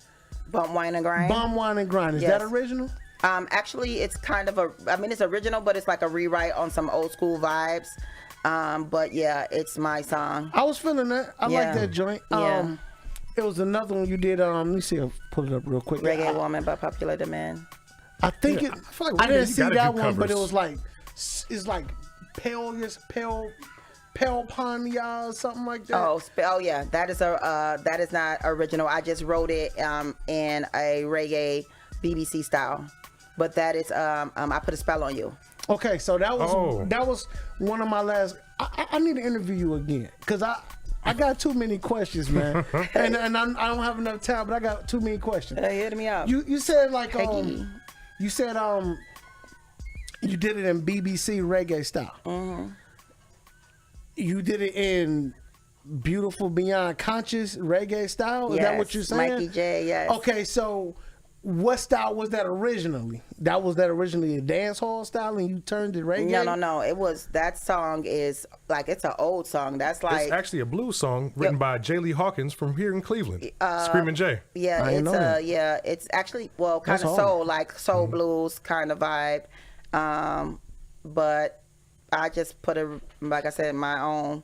Bump, Wine, and Grind. Bum, Wine, and Grind. Is that original? Actually, it's kind of it's original, but it's like a rewrite on some old school vibes. But yeah, it's my song. I was feeling that. I like that joint. Yeah. It was another one you did. Let me see. I'll pull it up real quick. Reggae Woman by Popular Demand. I think Yeah, it. I feel like I didn't you see gotta that do one, but it covers. was like it's like pale Panya or something like that. Oh yeah, that is not original. I just wrote it in a reggae BBC style, but that is I put a spell on you. Okay, so that was one of my last. I need to interview you again because I got too many questions, man, and I don't have enough time, but I got too many questions. Hit me up. You said like Peggy. you said you did it in BBC reggae style. Mm-hmm. You did it in Beautiful Beyond Conscious reggae style. Is that what you're saying? Mikey J. Yes. Okay, so what style was that originally? Was that originally a dance hall style, and you turned it reggae? No. It was, that song is like, it's an old song. That's like, It's actually a blues song written by J. Lee Hawkins from here in Cleveland. Screamin' Jay. yeah, it's actually kind That's of hard. soul, like soul blues kind of vibe. But I just put like I said, my own,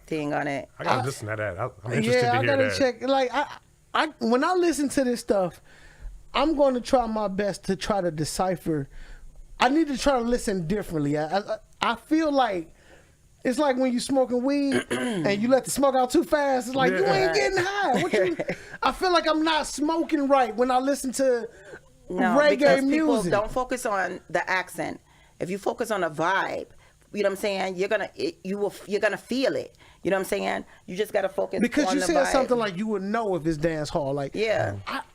thing on it. I gotta listen to that. I'm interested to I hear gotta that. check. Like when I listen to this stuff, I'm going to try my best to try to decipher. I need to try to listen differently. I feel like it's like when you smoking weed and you let the smoke out too fast. It's like you ain't getting high. I feel like I'm not smoking right when I listen to reggae because music. People don't focus on the accent. If you focus on the vibe, you know what I'm saying, you're gonna feel it. You know what I'm saying? You just gotta focus because on you the said vibe. something like you would know if it's dance hall. Like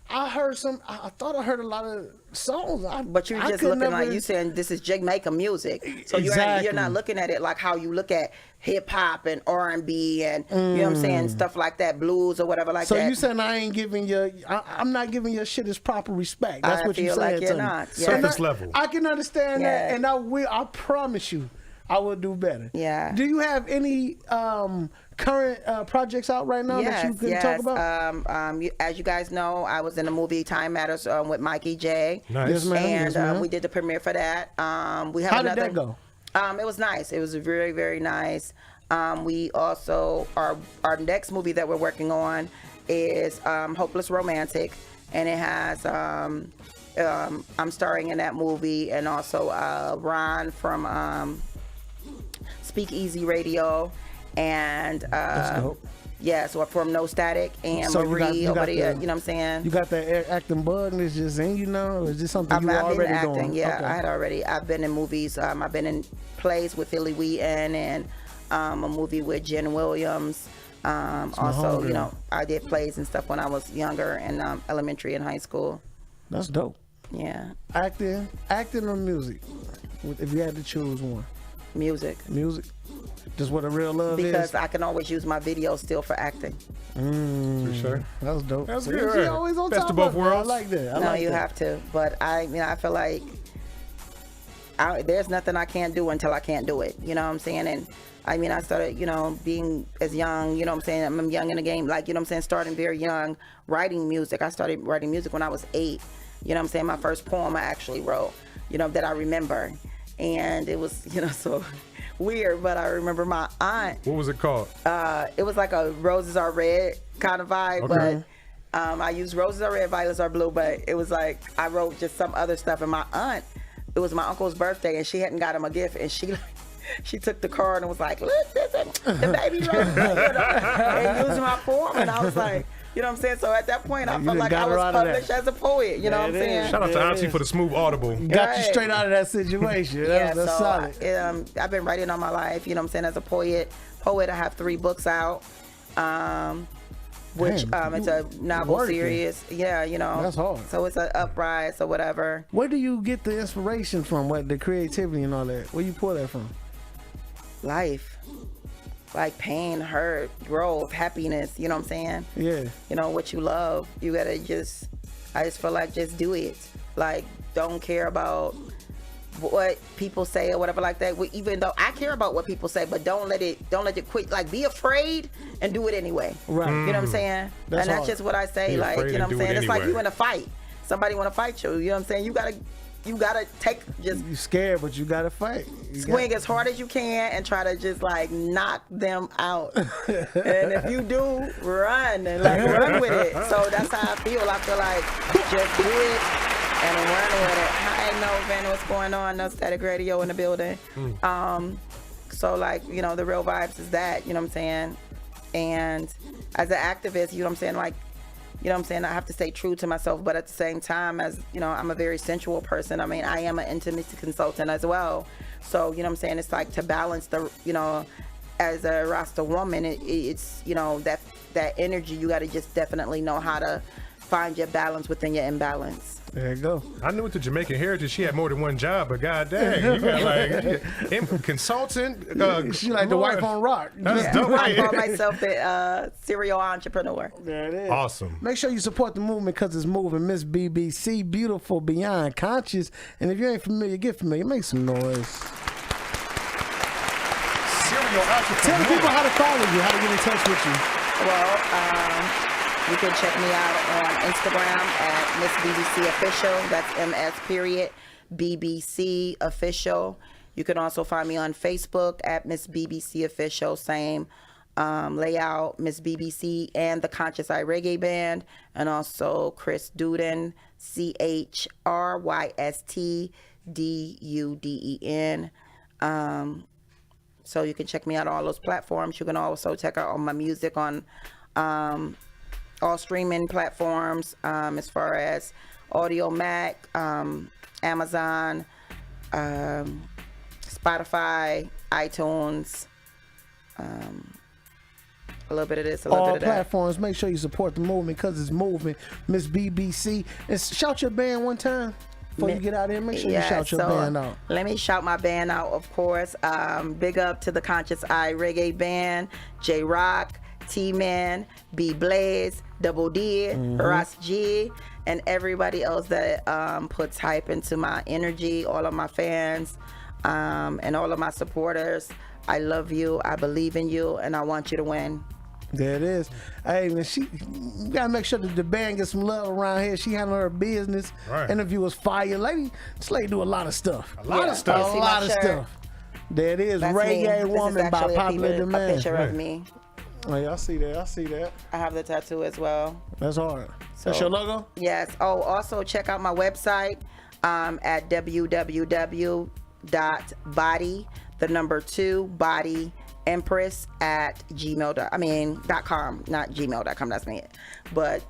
I heard some. I thought I heard a lot of songs. But you're just looking like you saying this is Jamaica music. So you're not looking at it like how you look at hip hop and R&B and you know what I'm saying, stuff like that, blues or whatever like that. So you saying I ain't giving your, I'm not giving your shit its proper respect. That's what you saying. Like you're not. Yeah. Surface level. I can understand that, and I promise you, I will do better. Yeah. Do you have any current projects out right now that you can talk about? As you guys know, I was in the movie Time Matters with Mikey J. Nice. Yes, ma'am. And Yes, ma'am. we did the premiere for that. We have How another. did that go? It was nice. It was very, very nice. We also our next movie that we're working on is Hopeless Romantic, and it has I'm starring in that movie, and also Ron from Speakeasy Radio, and That's dope. yeah, so from No Static and So Marie over there. You know what I'm saying? You got that acting bug that's just in you now, or is this something I've you been already acting, doing? yeah. Okay. I've been in movies. I've been in plays with Philly Wheaton and a movie with Jen Williams. Also, homegirl. you know, I did plays and stuff when I was younger in elementary and high school. That's dope. Yeah, Acting or music? If you had to choose one. music. Music? Just what a real love Because is? I can always use my video still for acting. For sure. That's dope. That's See, good. she always on Best top of both it. worlds. I like that. I No, like you that. have to. But I feel like there's nothing I can't do until I can't do it. You know what I'm saying? And I started, being as young, you know what I'm saying? I'm young in the game, like, you know what I'm saying? Starting very young, writing music. I started writing music when I was 8. You know what I'm saying? My first poem I actually wrote, that I remember. And it was, so weird, but I remember my aunt. What was it called? It was like a roses are red kind of vibe, Okay. but I used roses are red, violets are blue, but it was like I wrote just some other stuff. And my aunt, it was my uncle's birthday, and she hadn't got him a gift, and she took the card and was like, look, this is the baby rose, and used my poem, and I was like, you know what I'm saying? So at that point, I felt like I was published as a poet, you know what I'm saying? Shout out to Auntie for the smooth audible. Got you straight out of that situation. That's so solid. I've been writing all my life, you know what I'm saying, as a poet. I have 3 books out, which Damn, it's a novel working. series. Yeah, That's hard. So it's an uprise or whatever. Where do you get the inspiration from? What, the creativity and all that? Where you pull that from? Life. Like pain, hurt, growth, happiness, you know what I'm saying? Yeah. What you love, you gotta I just feel like just do it. Like, don't care about what people say or whatever like that. Even though I care about what people say, but don't let it quit. Like, be afraid and do it anyway. Right. You know what I'm saying? That's That's hard. just what I say. Be Like, afraid you know and what I'm do it saying? It's like anyway. you in a fight. Somebody want to fight you. You know what I'm saying? You gotta take You scared, but you gotta fight. swing as hard as you can and try to just like knock them out. And if you do, run and run with it. So that's how I feel. I feel like just do it and run with it. Hi, no, Van, what's going on? No Static Radio in the building. So like, the real vibes is that, you know what I'm saying? And as an activist, you know what I'm saying? Like, you know what I'm saying? I have to stay true to myself, but at the same time, as I'm a very sensual person. I mean, I am an intimacy consultant as well. So, you know what I'm saying? It's like to balance the, as a Rasta woman, it's, that energy, you got to just definitely know how to find your balance within your imbalance. There you go. I knew with the Jamaican heritage, she had more than one job, but goddamn, you got consultant. She like the wife on rock. That's dope. I call myself the serial entrepreneur. There it is. Awesome. Make sure you support the movement because it's moving. Miss BBC, beautiful, beyond conscious. And if you ain't familiar, get familiar. Make some noise. Serial entrepreneur. Tell the people how to follow you, how to get in touch with you. Well, you can check me out on Instagram at Miss BBC Official. That's MS.BBC Official. You can also find me on Facebook at Miss BBC Official. Same. layout, Miss BBC, and the Conscious Eye Reggae Band, and also Chris Duden, CHRYSTDUDEN. So you can check me out on all those platforms. You can also check out all my music on all streaming platforms, as far as Audio Mac, Amazon, Spotify, iTunes, a little bit of this, a little bit of that. All platforms. Make sure you support the movement because it's moving. Miss BBC. And shout your band one time before you get out here. Make sure you shout your band out. Let me shout my band out, of course. Big up to the Conscious Eye Reggae Band, J Rock, T-Man, B Blaze, Double D, Ross G, and everybody else that puts hype into my energy, all of my fans, and all of my supporters. I love you, I believe in you, and I want you to win. There it is. Hey, man, you gotta make sure that the band gets some love around here. She handled her business. Right. Interview was fire. This lady do a lot of stuff. A lot of stuff. A lot of stuff. There it is. That's Reggae me. Woman by popular A demand. picture of me. Oh, yeah, I see that. I see that. I have the tattoo as well. That's hard. That's your logo? Yes. Oh, also check out my website at www.bodymempress@gmail.com. Not gmail.com, that's me. But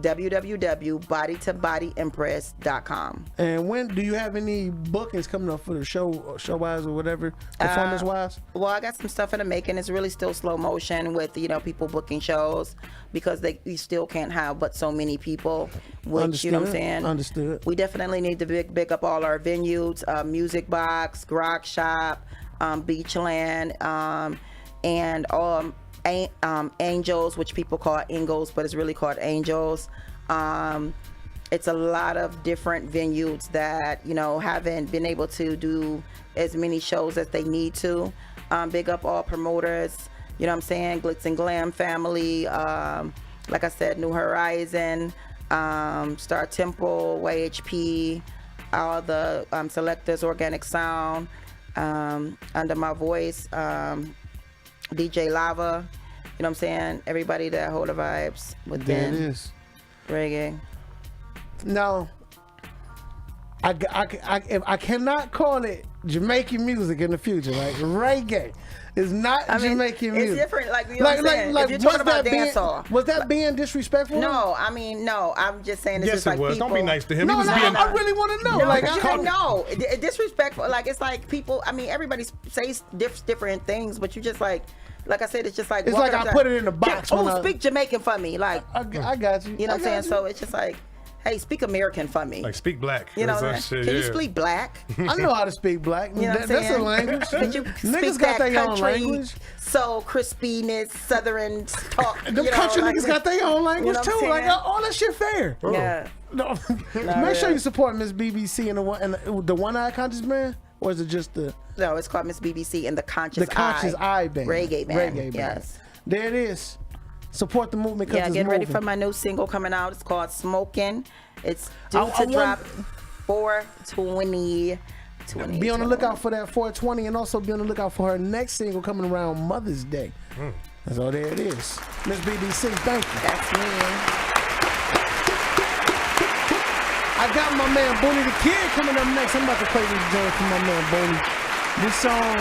www.bodytobodyempress.com. And when do you have any bookings coming up for the show wise or whatever, performance wise? Well, I got some stuff in the making. It's really still slow motion with people booking shows because we still can't have but so many people. Which Understood. You know what I'm saying? Understood. We definitely need to big up all our venues, Music Box, Grog Shop, Beachland, and Angels, which people call Ingles, but it's really called Angels. It's a lot of different venues that haven't been able to do as many shows as they need to. Big up all promoters, you know what I'm saying, Glitz and Glam family, like I said, New Horizon, Star Temple, YHP, all the Selectors, Organic Sound, Under My Voice, DJ Lava, you know what I'm saying? Everybody that hold the vibes within There it is. reggae. Now, I cannot call it Jamaican music in the future. Like reggae is not Jamaican music. It's different. Like you know what I'm saying? If you're talking about dancehall, was that being disrespectful? No, no. I'm just saying it's Yes, just it like was. people. Don't be nice to him. No, He was being. I really want to know. No, Like, disrespectful. Like it's like people. I mean, everybody says different things, but you just like I said, it's just like It's like I put it in a box when I- speak Jamaican for me, like I got you. you know what I'm I saying. got So it's just like, hey, speak American for me. Like speak black. You know, Or some what I'm saying? shit, Can you yeah. speak black? I know how to speak black. You know what I'm That's a saying? language. Could you Niggas speak got that their own country, language. So crispiness, Southern talk. Them country niggas got their own language know what I'm too. Like saying? all that shit fair. Yeah. No, make sure you support Miss BBC and the One Eye Conscious Band, or is it just the No, it's called Miss BBC and the Conscious Eye Band? Reggae Band. Yes. There it is. Support the movement because Yeah, it's get ready moving. for my new single coming out. It's called Smoking. It's due I to drop 4/20. Be on the lookout for that 420, and also be on the lookout for her next single coming around Mother's Day. So there it is. Miss BBC, thank you. That's me. I got my man Booney the Kid coming up next. I'm about to play this joint for my man Booney. This song,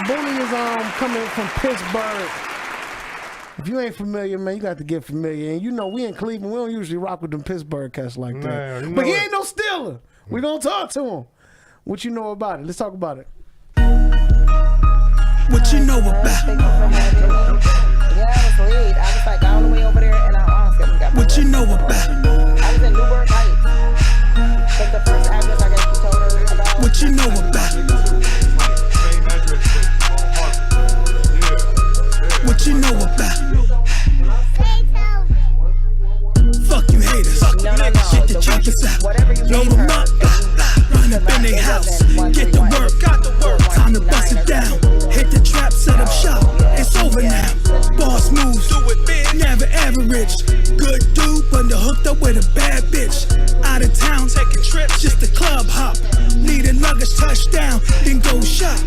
Booney is coming from Pittsburgh. If you ain't familiar, man, you got to get familiar. And you know, we in Cleveland, we don't usually rock with them Pittsburgh cats like that. Man, you But know he it. ain't no Steeler. We gonna talk to him. What you know about it? Let's talk about it. What you know about? Yeah, I was late. I was like all the way over there, and I honestly got my What you know about? I was in Newburgh Heights. But the first address I guess you told her about. What you know about? What you know about? Fuck you haters. No. Get the choppers out. Whatever you Load gave them her. up. Run up in their house. Get to work. Time to bust it down. Hit the trap, set up shop. It's over now. Boss moves. Never average. Good dude, but hooked up with a bad bitch. Out of town, taking trips. Just a club hop. Need another niggas touchdown, then go shop.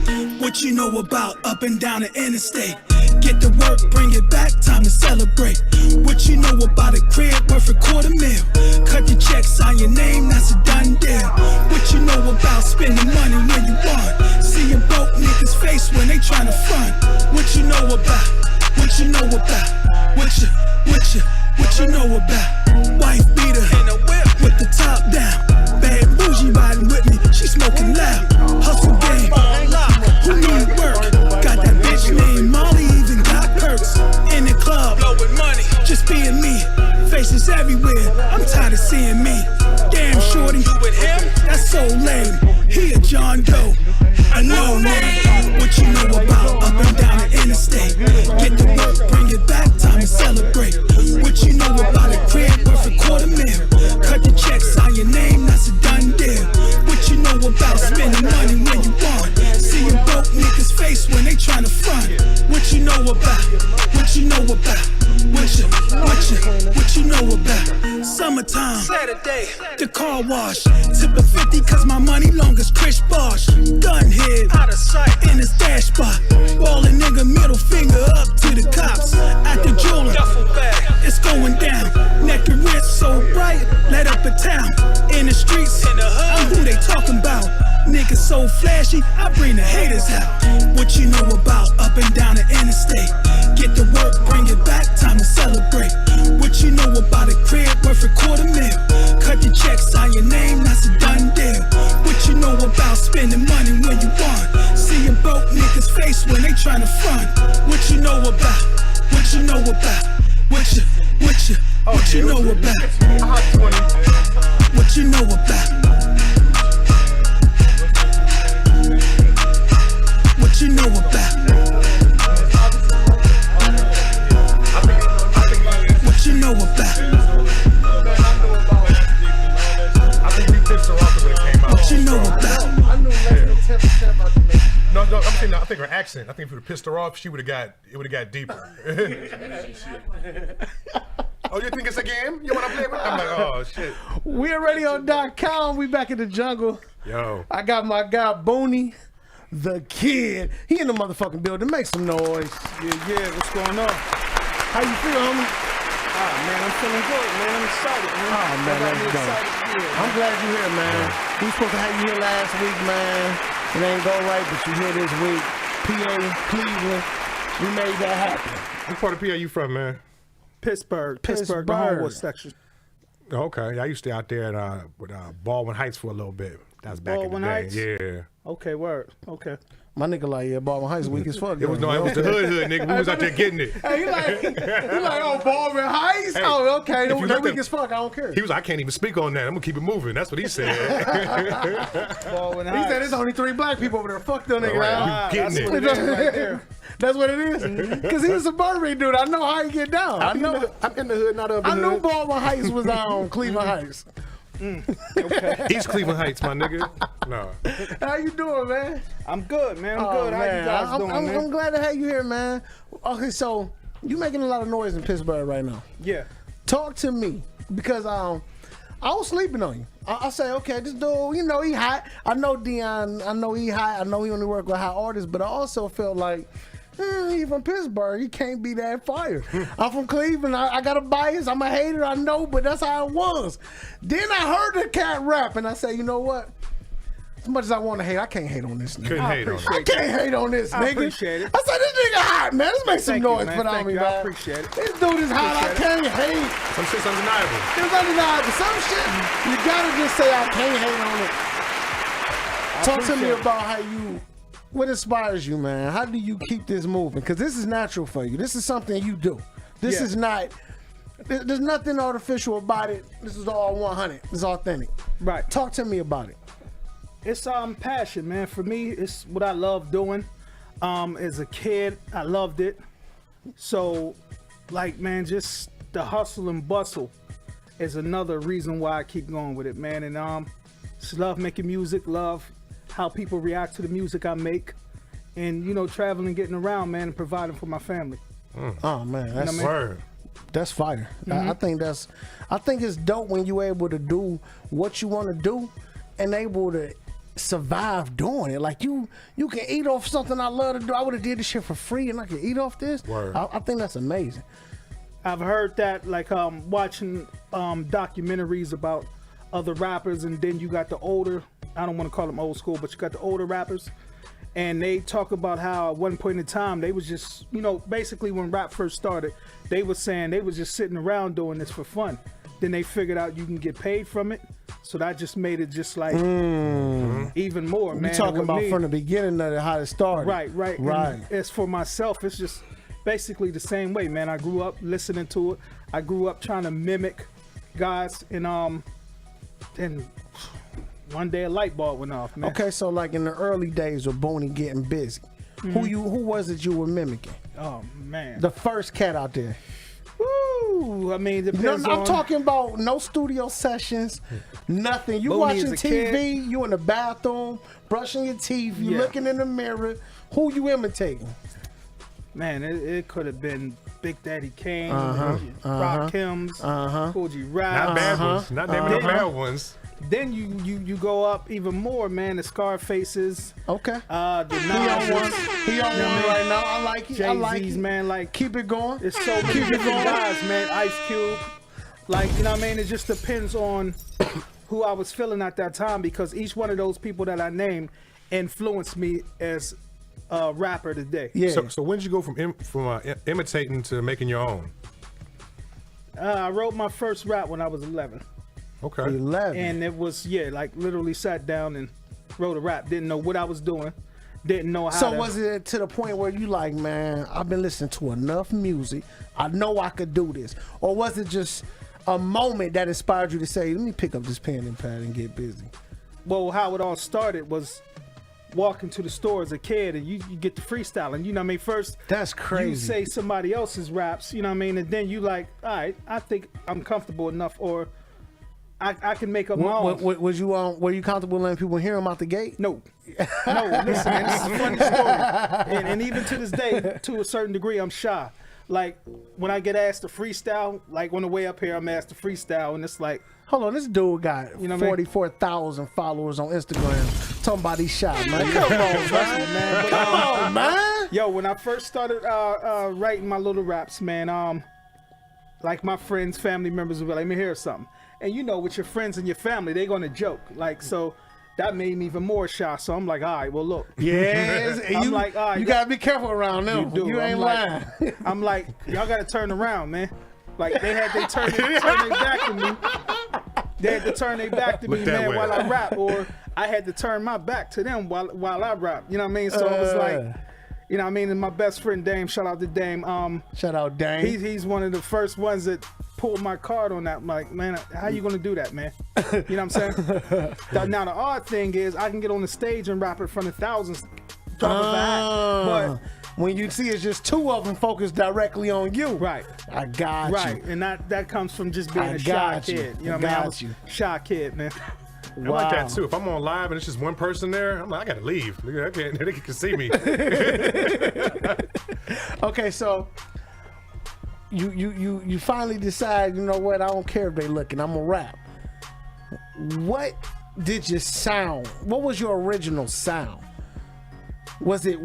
What you know about up and down the interstate? Get to work, bring it back, time to celebrate. What you know about a crib worth $250,000? Cut your check, sign your name, that's a done deal. What you know about spending money when you want? See a broke niggas face when they tryna front. What you know about? What you know about? What you know about? Wife beater in a whip with the top down. Bad bougie riding with me, she smoking loud. Hustle game, who need work? Got that bitch named Molly, even got perks. In the club, blowing money, just being me. Faces everywhere, I'm tired of seeing me. Damn shorty, you with him? That's so lame. He a John Doe, a no name. What you know about up and down the interstate? Get to work, bring it back, time to celebrate. What you know about a crib worth $250,000? Cut the check, sign your name, that's a done deal. What you know about spending money when you want? See a broke niggas face when they tryna front. What you know about? What you know about? What you know about? Summertime, Saturday, the car wash. Tip a 50 cause my money long as Chris Bosh. Gun head, out of sight, in his dash spot. Ballin' nigga, middle finger up to the cops. At the jeweler, duffel bag, it's going down. Neck and wrist so bright, let up a town. In the streets, I'm who they talking about. Niggas so flashy, I bring the haters out. What you know about up and down the interstate? Get to work, bring it back, time to celebrate. What you know about a crib worth $250,000? Cut your check, sign your name, that's a done deal. What you know about spending money when you want? See a broke niggas face when they tryna front. What you know about? What you know about? What you know about? What you know about? What you know about? What you know about? I think we pissed her off when it came out. What you know about? No, I'm saying, I think her accent. I think if it would have pissed her off, it would have got deeper. Oh, you think it's a game? You want to play with it? I'm like, oh shit. We're radio.com. We back in the jungle. Yo. I got my guy Booney, the kid. He in the motherfucking building. Make some noise. Yeah. What's going on? How you feel, homie? Man, I'm feeling good, man. I'm excited, man. Oh, man, let's go. I'm glad you're here, man. We were supposed to have you here last week, man. It ain't go right, but you're here this week. PA, Cleveland. We made that happen. What part of PA you from, man? Pittsburgh, the Homewood section. Okay, I used to stay out there with Baldwin Heights for a little bit. That was back Baldwin in the Heights? day. Yeah. Okay, word. Okay. My nigga like, yeah, Baldwin Heights weak as fuck. It was the hood, nigga. We was out there getting it. Hey, he like, oh, Baldwin Heights? Hey, oh, okay. if you They look weak at- as fuck. I don't care. He was like, I can't even speak on that. I'm gonna keep it moving. That's what he said. Baldwin He Heights. said there's only 3 black people over there. Fuck them nigga. Right, we getting that's it. what it is right there. That's what it is? Because he's a suburban dude. I know how he get down. I know. I'm in the hood, not up in I the knew hood. Baldwin Heights was on Cleveland Heights. East Cleveland Heights, my nigga. No. How you doing, man? I'm good, man. I'm Oh, good. How you man. guys doing, man? I'm glad to have you here, man. Okay, so you making a lot of noise in Pittsburgh right now. Yeah. Talk to me, because I was sleeping on you. I say, okay, this dude, you know, he hot. I know Dion. I know he hot. I know he only work with hot artists, but I also felt like, he from Pittsburgh. He can't be that fire. I'm from Cleveland. I got a bias. I'm a hater. I know, but that's how it was. Then I heard the cat rap, and I said, you know what? As much as I want to hate, I can't hate on this nigga. Couldn't hate on it. I can't hate on this nigga. I appreciate it. I said, this nigga hot, man. Let's make some Thank you, noise man. for Thank me, you. man. I appreciate it. This dude is hot. I can't hate. Some shit's undeniable. It's undeniable. Some shit, you gotta just say I can't hate on it. Talk to me appreciate it. about how you, what inspires you, man? How do you keep this moving? Because this is natural for you. This is something you do. This Yeah. is not, there's nothing artificial about it. This is all 100. It's authentic. Right. Talk to me about it. It's passion, man. For me, it's what I love doing. As a kid, I loved it. So, like, man, just the hustle and bustle is another reason why I keep going with it, man. And just love making music, love how people react to the music I make, and you know, traveling, getting around, man, and providing for my family. Oh man, that's You know what I mean? Word. That's fire. I think it's dope when you're able to do what you want to do and able to survive doing it. Like you can eat off something I love to do. I would have did this shit for free and I could eat off this. Word. I think that's amazing. I've heard that, like watching documentaries about other rappers, and then you got the older, I don't want to call them old school, but you got the older rappers, and they talk about how at one point in time they was just, basically when rap first started, they was saying they was just sitting around doing this for fun. Then they figured out you can get paid from it, so that just made it just like even more, man. You talking about from the beginning of how it started. Right. And as for myself, it's just basically the same way, man. I grew up listening to it. I grew up trying to mimic guys, and then one day a light bulb went off, man. Okay, so like in the early days of Booney getting busy, who was it you were mimicking? Oh man, the first cat out there. Woo! I mean, depends I'm talking about no studio sessions, nothing. You Booney watching as a TV, kid. you in the bathroom, brushing your teeth, you looking in the mirror. Who you imitating? Man, it could have been Big Daddy Kane, Rakims, Cool G Rap. Not bad ones. Not naming no bad ones. Then you go up even more, man. The Scarfaces. Okay. The He on one right now. I like it. Jay-Z's, I like it. man. Like, keep it going. It's so many different guys, man. Ice Cube. Like, you know what I mean? It just depends on who I was feeling at that time, because each one of those people that I named influenced me as a rapper today. Yeah. So when did you go from imitating to making your own? I wrote my first rap when I was 11. Okay. 11. And it was, like literally sat down and wrote a rap. Didn't know what I was doing. Didn't know how So was it to the point where you like, man, I've been listening to enough music. I know I could do this. Or was it just a moment that inspired you to say, let me pick up this pen and pad and get busy? Well, how it all started was walking to the store as a kid, and you get the freestyling. You know what I mean? First, that's crazy. You say somebody else's raps, you know what I mean? And then you like, all right, I think I'm comfortable enough, or I can make up my own. Were you comfortable letting people hear him out the gate? No. Listen, man, this is a funny story. And even to this day, to a certain degree, I'm shy. Like, when I get asked to freestyle, like on the way up here, I'm asked to freestyle, and it's like, hold on, this dude got 44,000 followers on Instagram. Talking about he's shy, man. Come on, man. Come on, man. Yo, when I first started writing my little raps, man, like my friends, family members would be like, let me hear something. And you know, with your friends and your family, they're gonna joke. Like, so that made me even more shy. So I'm like, all right, well, look. Yes, I'm like, all right. You gotta be careful around them. You ain't lying. I'm like, y'all gotta turn around, man. Like, they had to turn their back to me. They had to turn their back to me, man, while I rap, or I had to turn my back to them while I rap. You know what I mean? So it was like, you know what I mean? And my best friend Dame, shout out to Dame. Shout out Dame. He's one of the first ones that pulled my card on that. I'm like, man, how you gonna do that, man? You know what I'm saying? Now the odd thing is, I can get on the stage and rap in front of thousands, but when you see it's just two of them focused directly on you. Right. I got you. Right. And that comes from just being a shy kid. You know what I mean? I was shy kid, man. I like that too. If I'm on live and it's just one person there, I'm like, I gotta leave. They can see me. Okay, so you finally decide, you know what, I don't care if they looking, I'm gonna rap. What did you sound? What was your original sound? Was it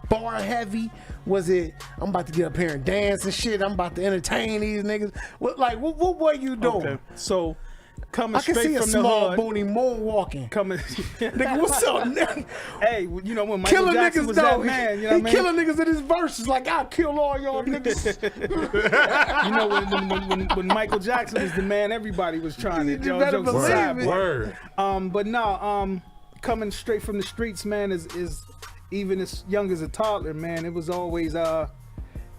bar heavy? Was it, I'm about to get up here and dance and shit, I'm about to entertain these niggas? What were you doing? Okay. So coming I can straight see a from small the hood, Booney moonwalking. coming. Nigga, what's up, nigga? Hey, you know when Michael Killing Jackson niggas was though. that man, you know what I He mean? killing niggas in his verses like, I'll kill all y'all niggas. You know when Michael Jackson was the man, everybody was trying to. You better jokes believe aside, it. Word. But no, coming straight from the streets, man, is even as young as a toddler, man. It was always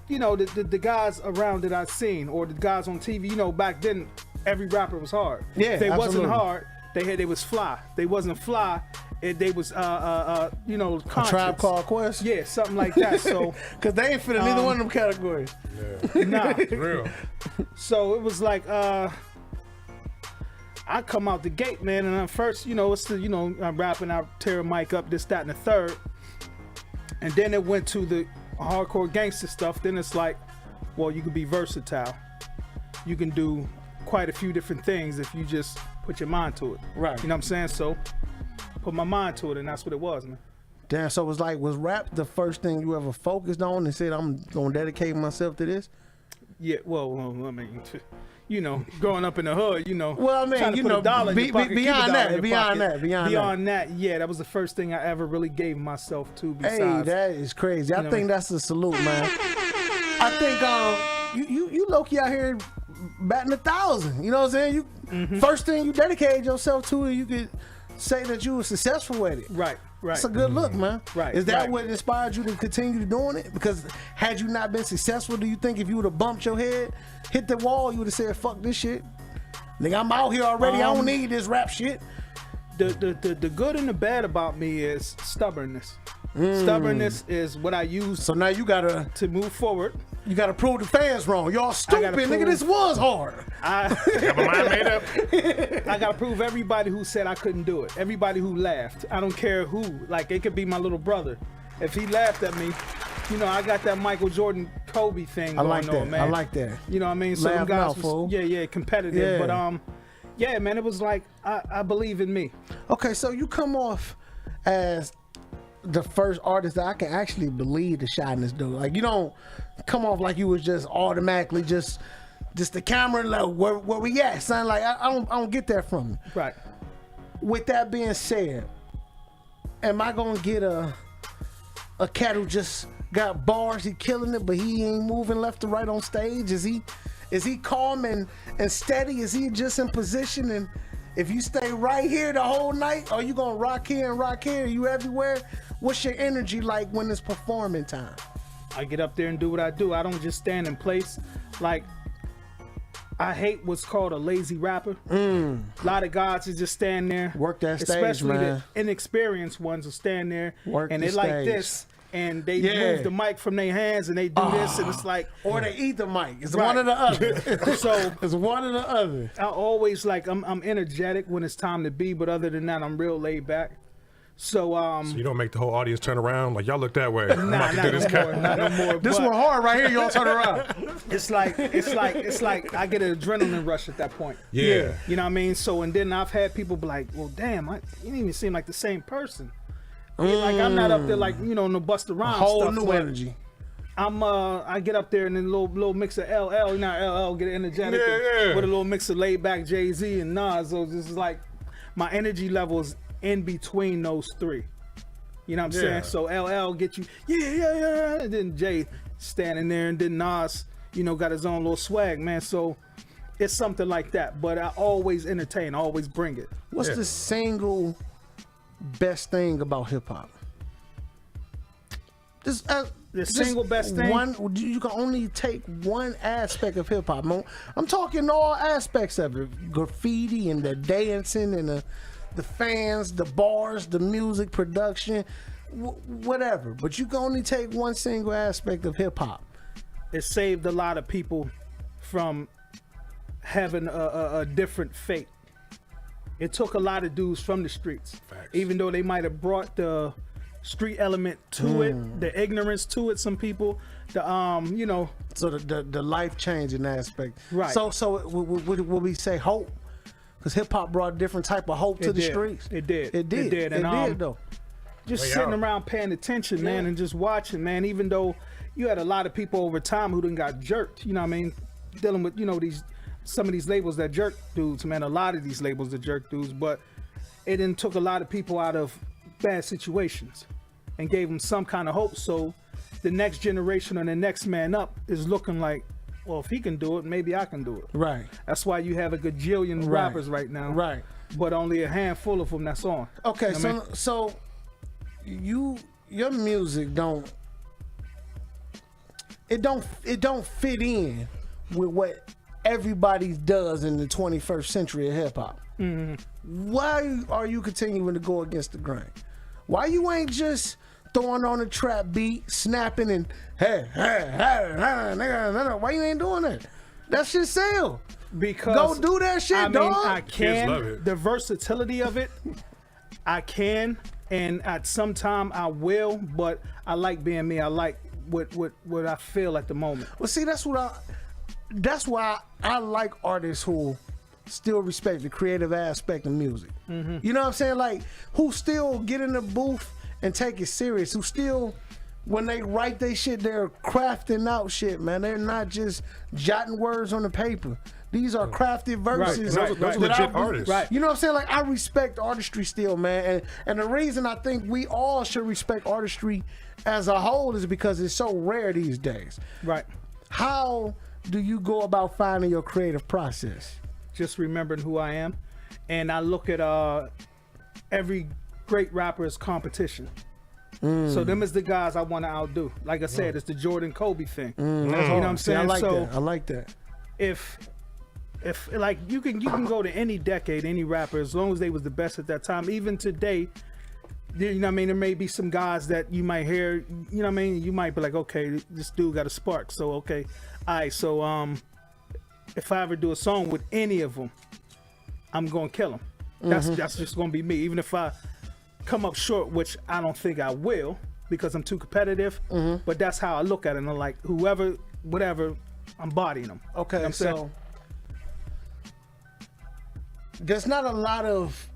you know, the guys around that I've seen, or the guys on TV. You know, back then every rapper was hard. Yeah, if they absolutely. wasn't hard, they was fly. They wasn't fly. They was you know, A conscious. Tribe Called Quest? Yeah, something like that. So Cause they ain't fitting neither one of them categories. nah. Real. So it was like I come out the gate, man, and at first, you know, it's the, you know, I'm rapping, I tear a mic up, this, that, and the third. And then it went to the hardcore gangster stuff. Then it's like, well, you can be versatile. You can do quite a few different things if you just put your mind to it. Right. You know what I'm saying? So put my mind to it, and that's what it was, man. Damn, so it was like, was rap the first thing you ever focused on and said, I'm gonna dedicate myself to this? Yeah, well, I mean, you know, growing up in the hood, you know. Well, I mean, trying to you put know, a dollar in your pocket, keep a beyond dollar in that, your beyond pocket. that, beyond that, yeah, that was the first thing I ever really gave myself to. Hey, Besides, that is crazy. I know, think that's a salute, man. I think you low-key out here batting 1,000. You know what I'm saying? You first thing you dedicated yourself to, and you could say that you were successful at it. Right. It's a good look, man. Right. Is that right. what inspired you to continue doing it? Because had you not been successful, do you think if you would have bumped your head, hit the wall, you would have said, "Fuck this shit"? Nigga, I'm out here already. I don't need this rap shit. The good and the bad about me is stubbornness. Stubbornness is what I use. So now you gotta to move forward. You gotta prove the fans wrong. Y'all stupid, nigga. This was hard. I got my mind made up. I gotta prove everybody who said I couldn't do it. Everybody who laughed. I don't care who. Like, it could be my little brother. If he laughed at me, you know, I got that Michael Jordan Kobe thing I going like that. on, man. I like that. You know what I mean? So Laugh them guys now, fool. was, competitive. Yeah. But yeah, man, it was like I believe in me. Okay, so you come off as the first artist that I can actually believe the shyness dude. Like, you don't come off like you was just automatically just the camera, like, where we at, son? Like, I don't get that from you. Right. With that being said, am I gonna get a cat who just got bars, he killing it, but he ain't moving left to right on stage? Is he calm and steady? Is he just in position? And if you stay right here the whole night, are you gonna rock here and rock here? Are you everywhere? What's your energy like when it's performing time? I get up there and do what I do. I don't just stand in place. Like, I hate what's called a lazy rapper. A lot of guys who just stand there. Work that stage, especially man. the inexperienced ones who stand there Work and the they like stage. this. And they move the mic from their hands and they do this, and it's like, or they eat the mic. It's Right. one or the other. So it's one or the other. I always like I'm energetic when it's time to be, but other than that, I'm real laid back. So So you don't make the whole audience turn around like y'all look that way. I'm Nah, about to not do this no more, not no more. This but one hard right here. Y'all turn around. It's like I get an adrenaline rush at that point. Yeah. You know what I mean? So, and then I've had people be like, well, damn, you didn't even seem like the same person. Like, I'm not up there like, you know, no Busta Rhymes Whole stuff, new but energy. I get up there and then a little mix of LL, you know, LL get energetic Yeah. with a little mix of laid back Jay-Z and Nas. So this is like my energy levels in between those three. You know what I'm saying? So LL get you, yeah, and then Jay standing there, and then Nas, you know, got his own little swag, man. So it's something like that. But I always entertain, I always bring it. What's the single best thing about hip hop? The single best thing? One, you can only take one aspect of hip hop. I'm talking all aspects of it: graffiti and the dancing and the fans, the bars, the music production, whatever. But you can only take one single aspect of hip hop. It saved a lot of people from having a different fate. It took a lot of dudes from the streets. Facts. Even though they might have brought the street element to it, the ignorance to it, some people, you know. So the life changing aspect. Right. So would we say hope? Because hip hop brought a different type of hope to the streets. It did. It did. And it did though. just Way sitting out. around paying attention, man, and just watching, man. Even though you had a lot of people over time who done got jerked, you know what I mean? Dealing with, you know, some of these labels that jerk dudes, man. A lot of these labels that jerk dudes, but it then took a lot of people out of bad situations and gave them some kind of hope. So the next generation or the next man up is looking like, well, if he can do it, maybe I can do it. Right. That's why you have a gajillion Right. rappers right now. Right. But only a handful of them that's on. Okay, You know what I mean? so your music don't fit in with what everybody does in the 21st century of hip hop. Why are you continuing to go against the grain? Why you ain't just throwing on a trap beat, snapping and hey, nigga, why you ain't doing that? That shit sell. Because Go do that shit, I mean, dog. I Kids love can. it. The versatility of it, I can, and at some time I will. But I like being me. I like what I feel at the moment. Well, see, that's why I like artists who still respect the creative aspect of music. You know what I'm saying? Like, who still get in the booth and take it serious? Who still, when they write their shit, they're crafting out shit, man. They're not just jotting words on the paper. These are crafted verses. Those are legit artists. Right. You know what I'm saying? Like, I respect artistry still, man. And the reason I think we all should respect artistry as a whole is because it's so rare these days. Right. How do you go about finding your creative process? Just remembering who I am. And I look at every great rapper as competition. So them is the guys I want to outdo. Like I said, it's the Jordan Kobe thing. You know what I'm saying? I like that. I like that. If like you can go to any decade, any rapper, as long as they was the best at that time. Even today, you know what I mean, there may be some guys that you might hear, you know what I mean, you might be like, okay, this dude got a spark, so okay. All right, so if I ever do a song with any of them, I'm gonna kill them. That's just gonna be me. Even if I come up short, which I don't think I will, because I'm too competitive, but that's how I look at it. And I'm like, whoever, whatever, I'm bodying them. Okay, you know so there's not a lot of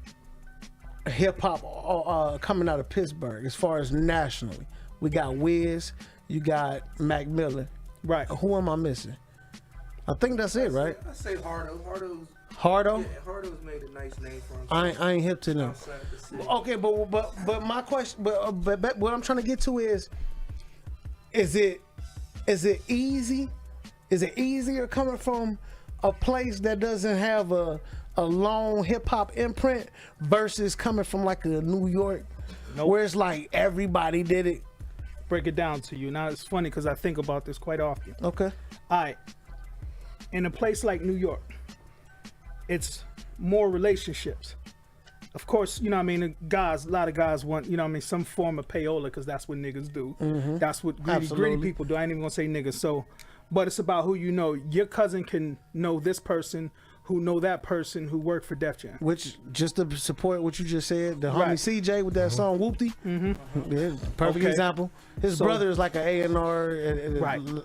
hip hop coming out of Pittsburgh as far as nationally. We got Wiz, you got Mac Miller. Right. Who am I missing? I think that's it, right? I say Hardo. Hardo? Yeah, Hardo's made a nice name for himself. I ain't hip to them. Outside the city. Okay, but my question, but what I'm trying to get to is it easy? Is it easier coming from a place that doesn't have a long hip hop imprint versus coming from like a New York, where it's like everybody did it? Break it down to you. Now it's funny because I think about this quite often. Okay. All right. In a place like New York, it's more relationships. Of course, you know what I mean, a lot of guys want, you know what I mean, some form of payola because that's what niggas do. That's what greedy people do. I ain't even gonna say niggas. So, but it's about who you know. Your cousin can know this person who know that person who worked for Def Jam. Which, just to support what you just said, the homie CJ with that song Whoopty, perfect example. His brother is like an A&R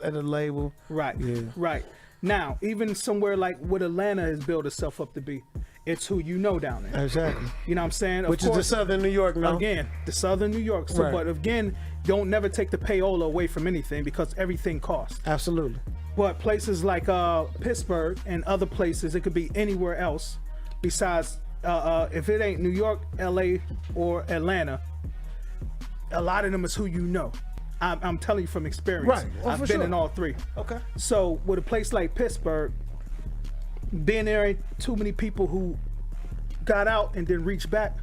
at a label. Right, yeah. Right. Now, even somewhere like what Atlanta has built itself up to be, it's who you know down there. Exactly. You know what I'm saying? Which is the Southern New York now. Again, the Southern New York. So, but again, don't never take the payola away from anything because everything costs. Absolutely. But places like Pittsburgh and other places, it could be anywhere else besides, if it ain't New York, LA, or Atlanta, a lot of them is who you know. I'm telling you from experience. Right. Oh, I've been in all three. Okay. So with a place like Pittsburgh, being there ain't too many people who got out and then reached back.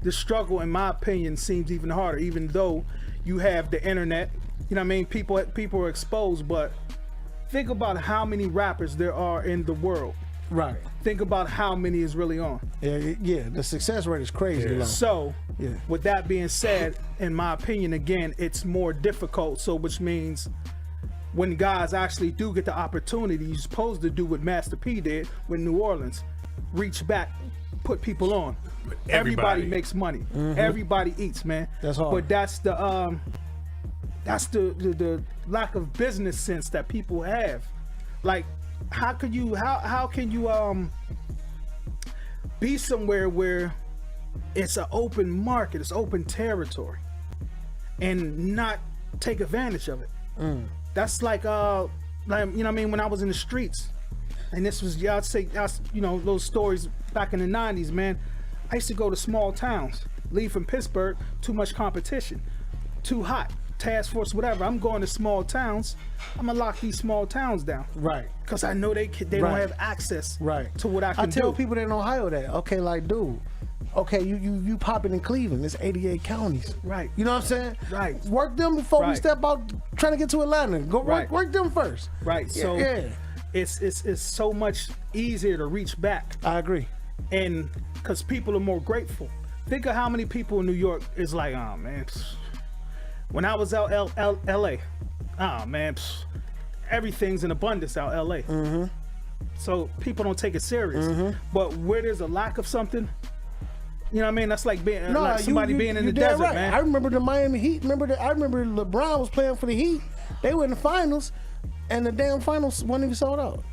The struggle, in my opinion, seems even harder, even though you have the internet. You know what I mean? People are exposed, but think about how many rappers there are in the world. Right. Think about how many is really on. Yeah, the success rate is crazy low. So, with that being said, in my opinion, again, it's more difficult. So, which means when guys actually do get the opportunity, you're supposed to do what Master P did with New Orleans. Reach back, put people on. Everybody makes money. Everybody eats, man. That's hard. But that's the lack of business sense that people have. Like, how can you be somewhere where it's an open market, it's open territory, and not take advantage of it? That's like you know what I mean, when I was in the streets, and this was you know, those stories back in the 90s, man. I used to go to small towns, leave from Pittsburgh, too much competition, too hot, task force, whatever. I'm going to small towns. I'm gonna lock these small towns down. Right. Because I know they don't have access to what I can do. I tell people in Ohio that, okay, like, dude, okay, you popping in Cleveland. It's 88 counties. Right. You know what I'm saying? Right. Work them before we step out trying to get to Atlanta. Go work them first. Right. So it's so much easier to reach back. I agree. And because people are more grateful. Think of how many people in New York is like, oh man, when I was out LA, oh man, everything's in abundance out LA. So people don't take it serious. But where there's a lack of something, you know what I mean? That's like being somebody being in the desert, right. man. I remember the Miami Heat. I remember LeBron was playing for the Heat. They were in the finals, and the damn finals wasn't even sold out.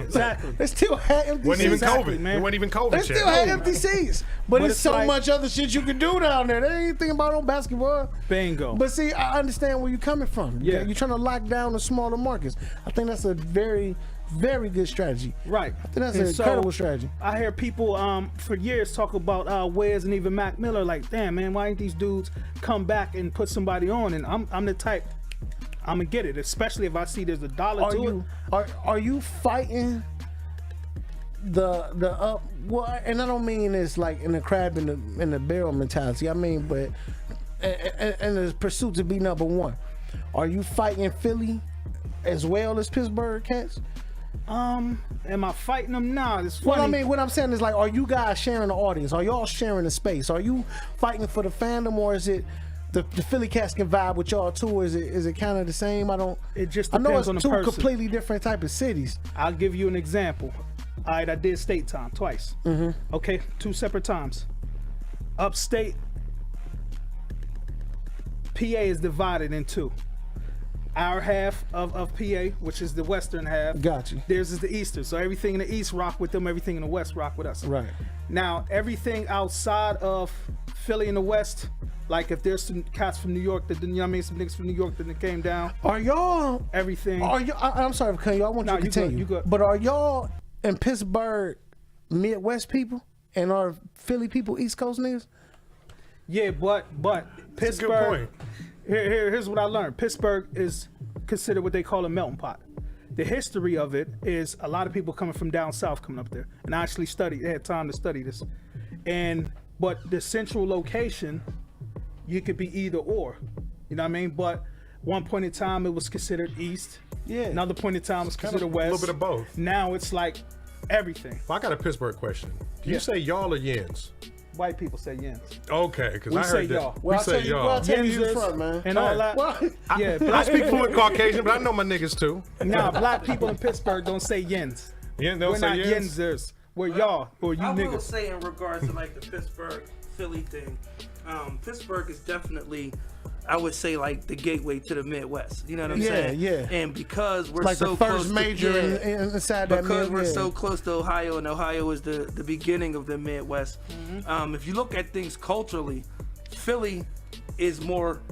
Exactly. They still had empty Wasn't even seats. COVID. man. It wasn't even COVID. They yet. still had empty seats. But it's it's so like- much other shit you can do down there. They ain't thinking about no basketball. Bingo. But see, I understand where you're coming from. Yeah. You're trying to lock down the smaller markets. I think that's a very, very good strategy. Right. I think that's And an so, incredible strategy. I hear people for years talk about Wes and even Mac Miller. Like, damn man, why ain't these dudes come back and put somebody on? And I'm the type, I'm gonna get it, especially if I see there's a dollar Are to you it. are you fighting the up? Well, and I don't mean it's like in the crab in the barrel mentality. I mean, but and the pursuit to be number one. Are you fighting Philly as well as Pittsburgh Cats? Am I fighting them? Nah, it's funny. Well, I mean, what I'm saying is like, are you guys sharing the audience? Are y'all sharing the space? Are you fighting for the fandom, or is it the Philly Cats can vibe with y'all too? Or is it kind of the same? It just I know depends it's on the two person. completely different type of cities. I'll give you an example. All right, I did state time twice. Okay, 2 separate times. Upstate, PA is divided in two. Our half of PA, which is the western half. Got you. Theirs is the eastern. So everything in the east rock with them, everything in the west rock with us. Right. Now, everything outside of Philly in the west, like if there's some cats from New York that, you know what I mean, some niggas from New York that came down. Are y'all? Everything. Are you? I'm sorry, because y'all want No, you to you good, continue. you good. But are y'all in Pittsburgh Midwest people, and are Philly people East Coast niggas? Yeah, but That's a good Pittsburgh. point. Here's what I learned. Pittsburgh is considered what they call a melting pot. The history of it is a lot of people coming from down south coming up there, and I actually studied. They had time to study this, but the central location, you could be either or. You know what I mean? But one point in time it was considered east. Yeah. Another point in time it was Kind considered of west. a little bit of both. Now it's like everything. Well, I got a Pittsburgh question. Do you Yeah. say y'all or yins? White people say yens. Okay, because We I say heard that. y'all. We I'll say tell you, y'all. well, I'll tell you Yenzers from, man. and all Hey. that. Well, Yeah, I black speak people. fluent Caucasian, but I know my niggas too. Nah, black people in Pittsburgh don't say yens. Yeah, they'll We're say not yins? yenzers. We're y'all or you I will niggas. say in regards to like the Pittsburgh Philly thing, Pittsburgh is definitely, I would say, like the gateway to the Midwest. You know what I'm Yeah, saying? yeah. And because we're like so the first close major to, inside that because mid, we're yeah. so close to Ohio, and Ohio is the beginning of the Midwest. If you look at things culturally, Philly is more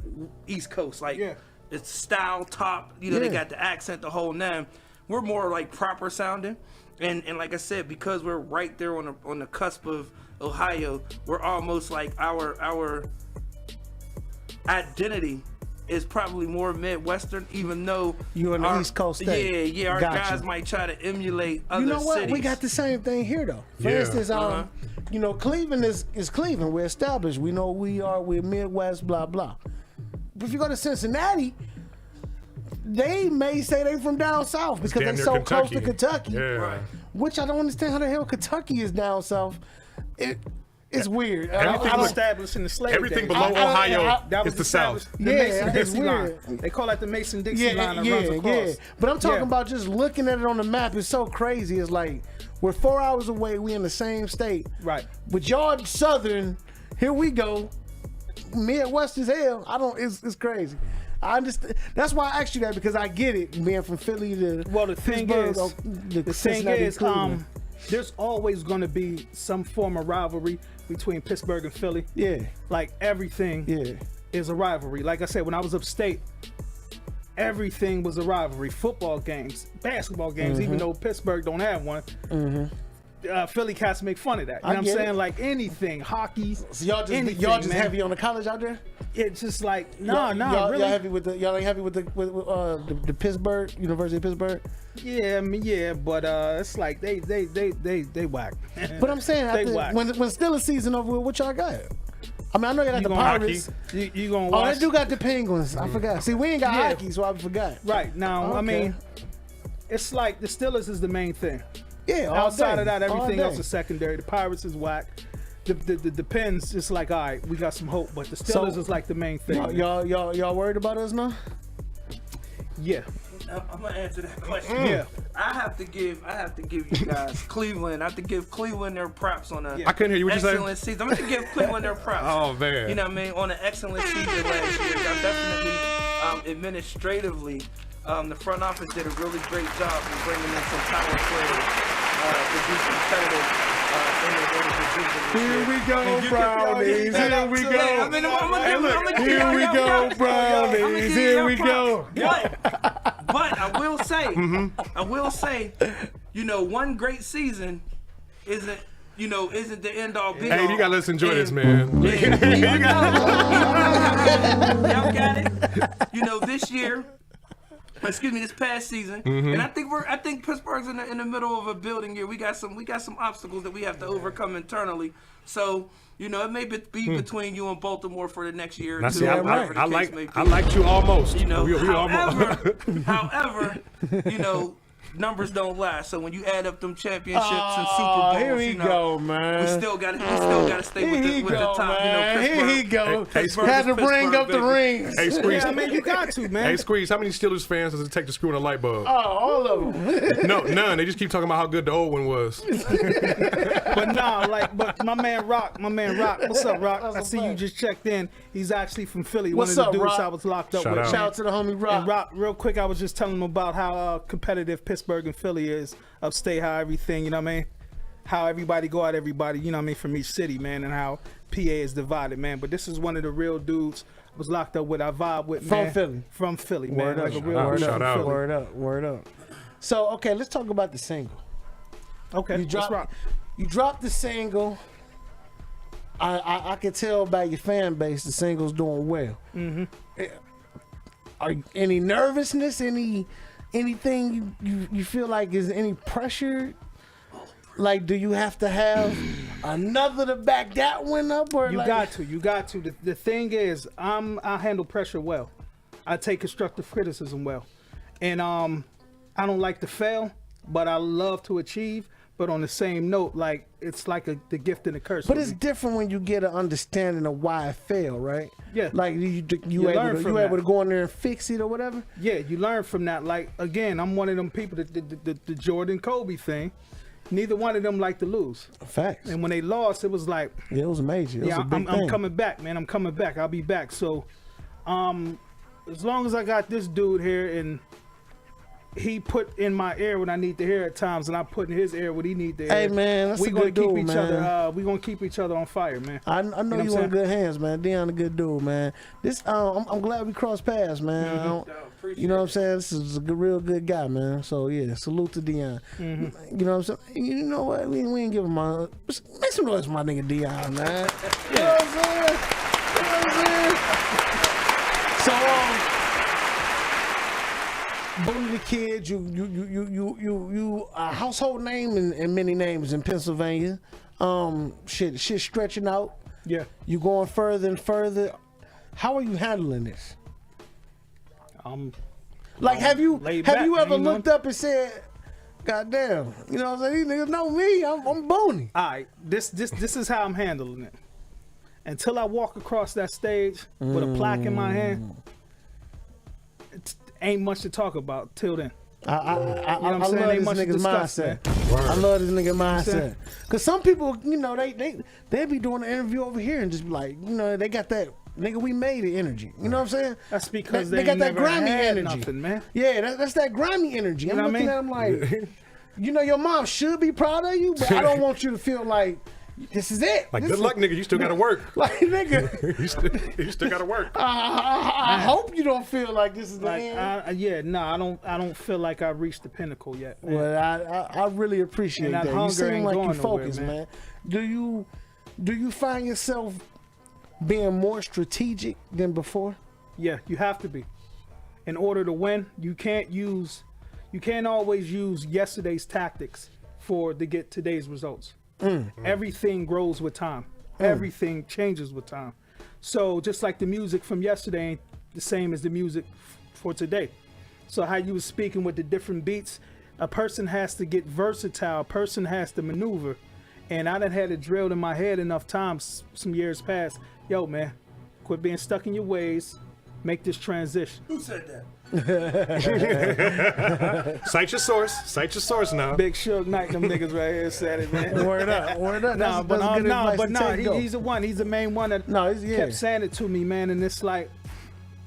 East Coast. Like Yeah. it's style top. You know, they Yeah. got the accent, the whole nine. We're more like proper sounding. And like I said, because we're right there on the cusp of Ohio, we're almost like our identity is probably more Midwestern, even though You in the our- East Coast state. Yeah, our Gotcha. guys might try to emulate other You know what? cities. We got the same thing here, though. For Yeah. instance, Uh-huh. you know, Cleveland is Cleveland. We're established. We know we are. We're Midwest. Blah blah. But if you go to Cincinnati, they may say they from down south because damn they near so close to Kentucky. Kentucky. Yeah. Right. Which I don't understand how the hell Kentucky is down south. It's weird. Everything That was was- established in the slave Everything days. below Ohio That was is the South. established- The Yeah, it's Mason-Dixie line. weird. They call that the Mason-Dixie Yeah, line that yeah, runs across. yeah. But I'm talking Yeah. about just looking at it on the map. It's so crazy. It's like we're 4 hours away. We in the same state. Right. But y'all southern. Here we go. Midwest as hell. It's crazy. I understand. That's why I asked you that, because I get it, being from Philly to Well, the thing Pittsburgh, is, or the thing Cincinnati, is, Cleveland. there's always going to be some form of rivalry between Pittsburgh and Philly. Yeah. Like everything Yeah. is a rivalry. Like I said, when I was upstate, everything was a rivalry. Football games, basketball games, even though Pittsburgh don't have one. Philly cats make fun of that. You know what I'm get saying? it. Like anything, hockey. So y'all just anything, y'all just man. heavy on the college out there? It's just like Y'all really. Y'all heavy with the y'all ain't heavy with the Pittsburgh University of Pittsburgh. Yeah, I mean, yeah, but it's like they whack. But I'm saying They after, whack. when still a season over with, what y'all got? I mean, I know you got You the gonna Pirates. You gonna Oh, watch? they do got the Penguins. I forgot. See, we ain't got Yeah. hockey, so I forgot. Right now, I Okay. mean, it's like the Steelers is the main thing. Yeah, all Outside day. of that, All everything day. else is secondary. The Pirates is whack. The Pens is like, all right, we got some hope, but the Steelers So, is like the main thing. Y'all worried about us now? Yeah, I'm gonna answer that question. yeah. I have to give you guys Cleveland. I have to give Cleveland their props on a I couldn't hear you. What you say? excellent season. I'm gonna give Cleveland their props. Oh, man. You know what I mean? On an excellent season last year. I definitely administratively The front office did a really great job in bringing in some power players to be competitive in the division. Here we go, Brownies. Here we go. I mean, Here we go, Brownies. Here we go. But I will say, you know, one great season isn't the end all be all. Hey, you gotta let's enjoy this, man. Y'all got it. You know, this past season, and I think Pittsburgh's in the middle of a building year. We got some obstacles that we have to overcome internally. So, you know, it may be between you and Baltimore for the next year. Now, see, I liked you almost. You know, we however, you know, numbers don't lie. So when you add up them championships and Super Bowls, here we go, man. We still gotta stay with the top. Man. You know, here he go. Pittsburgh Had to bring up the baby. rings. Hey, Squeeze. Yeah, I mean, you got to, man. Hey, Squeeze, how many Steelers fans does it take to screw in a light bulb? Oh, all of them. No, none. They just keep talking about how good the old one was. But but my man Rock, what's up, Rock? I see you just checked in. He's actually from Philly. What's one of up, the dudes Rock? I was locked up Shout with. out. Shout out to the homie Rock. And Rock, real quick, I was just telling him about how competitive Pittsburgh and Philly is, upstate, how everything, you know what I mean? How everybody go at everybody, you know what I mean, from each city, man, and how PA is divided, man. But this is one of the real dudes I was locked up with, I vibe with, man. From Philly, man. Word Like a up. real dude Shout from out. Philly. Word up. So, okay, let's talk about the single. Okay, You dropped the single. I can tell by your fan base the single's doing well. Mm-hmm. Are any nervousness? Anything you feel like is any pressure? Like, do you have to have another to back that one up? Or You got to. The thing is, I handle pressure well. I take constructive criticism well, and I don't like to fail, but I love to achieve. But on the same note, like it's like the gift and the curse. But it's different when you get an understanding of why it failed, right? Yeah. Like you able to go in there and fix it or whatever. Yeah, you learn from that. Like again, I'm one of them people that the Jordan Kobe thing. Neither one of them like to lose. Facts. And when they lost, it was like, yeah, it was major. It was a big thing. I'm coming back, man. I'm coming back. I'll be back. So, as long as I got this dude here and he put in my ear what I need to hear at times, and I put in his ear what he need to hear. Hey man, that's we a gonna good keep dude, each man. other. We gonna keep each other on fire, man. I know what you I'm in good hands, man. Deon a good dude, man. This I'm glad we crossed paths, man. You know what I'm saying? This is a real good guy, man. So yeah, salute to Deon. You know what I'm saying? You know what? We ain't give him my make some noise for my nigga Deon, man. You know what I'm saying? You know what I'm saying? So Boone the Kid, you a household name and many names in Pennsylvania. Shit stretching out. Yeah. You going further and further. How are you handling this? Like have you ever looked up and said, God damn, you know what I'm saying? These niggas know me. I'm Booney. All right, this is how I'm handling it. Until I walk across that stage with a plaque in my hand, it ain't much to talk about till then. I love this nigga's mindset. I love this nigga mindset. Cause some people, you know, they be doing an interview over here and just be like, you know, they got that nigga we made it energy. You know what I'm saying? That's because they got that never grimy had energy. nothing, man. Yeah, that's that grimy energy. You I'm know what I looking mean? at him like, you know, your mom should be proud of you, but I don't want you to feel like this is it. Like, This good luck, nigga. You still gotta work. Like, nigga, you still gotta work. I hope you don't feel like this is the Like, end. I don't feel like I reached the pinnacle yet. Man. Well, I really appreciate And that that. You hunger seem ain't like you going nowhere, focused, man. man. Do you find yourself being more strategic than before? Yeah, you have to be. In order to win, you can't always use yesterday's tactics to get today's results. Everything grows with time. Everything changes with time. So just like the music from yesterday ain't the same as the music for today. So how you was speaking with the different beats, a person has to get versatile. A person has to maneuver. And I done had it drilled in my head enough times some years past. Yo, man, quit being stuck in your ways. Make this transition. Who said that? Cite your source. Cite your source now. Big Suge Knight, them niggas right here said it, man. Word up. Nah, That's he's the one. He's the main one that kept saying it to me, man. And it's like,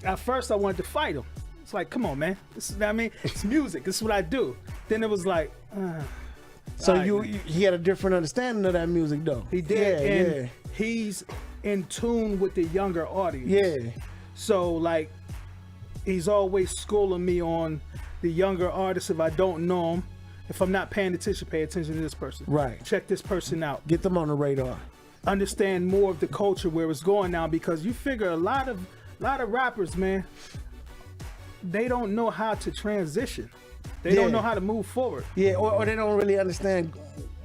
at first I wanted to fight him. It's like, come on, man. This is, I mean, it's music. This is what I do. Then it was like, So all right, he had a different understanding of that music, though. he did, and he's in tune with the younger audience. Yeah. So like, he's always schooling me on the younger artists. If I don't know them, if I'm not paying attention, pay attention to this person. Right. Check this person out. Get them on the radar. Understand more of the culture where it's going now, because you figure a lot of rappers, man, they don't know how to transition. They don't know how to move forward. Yeah, or they don't really understand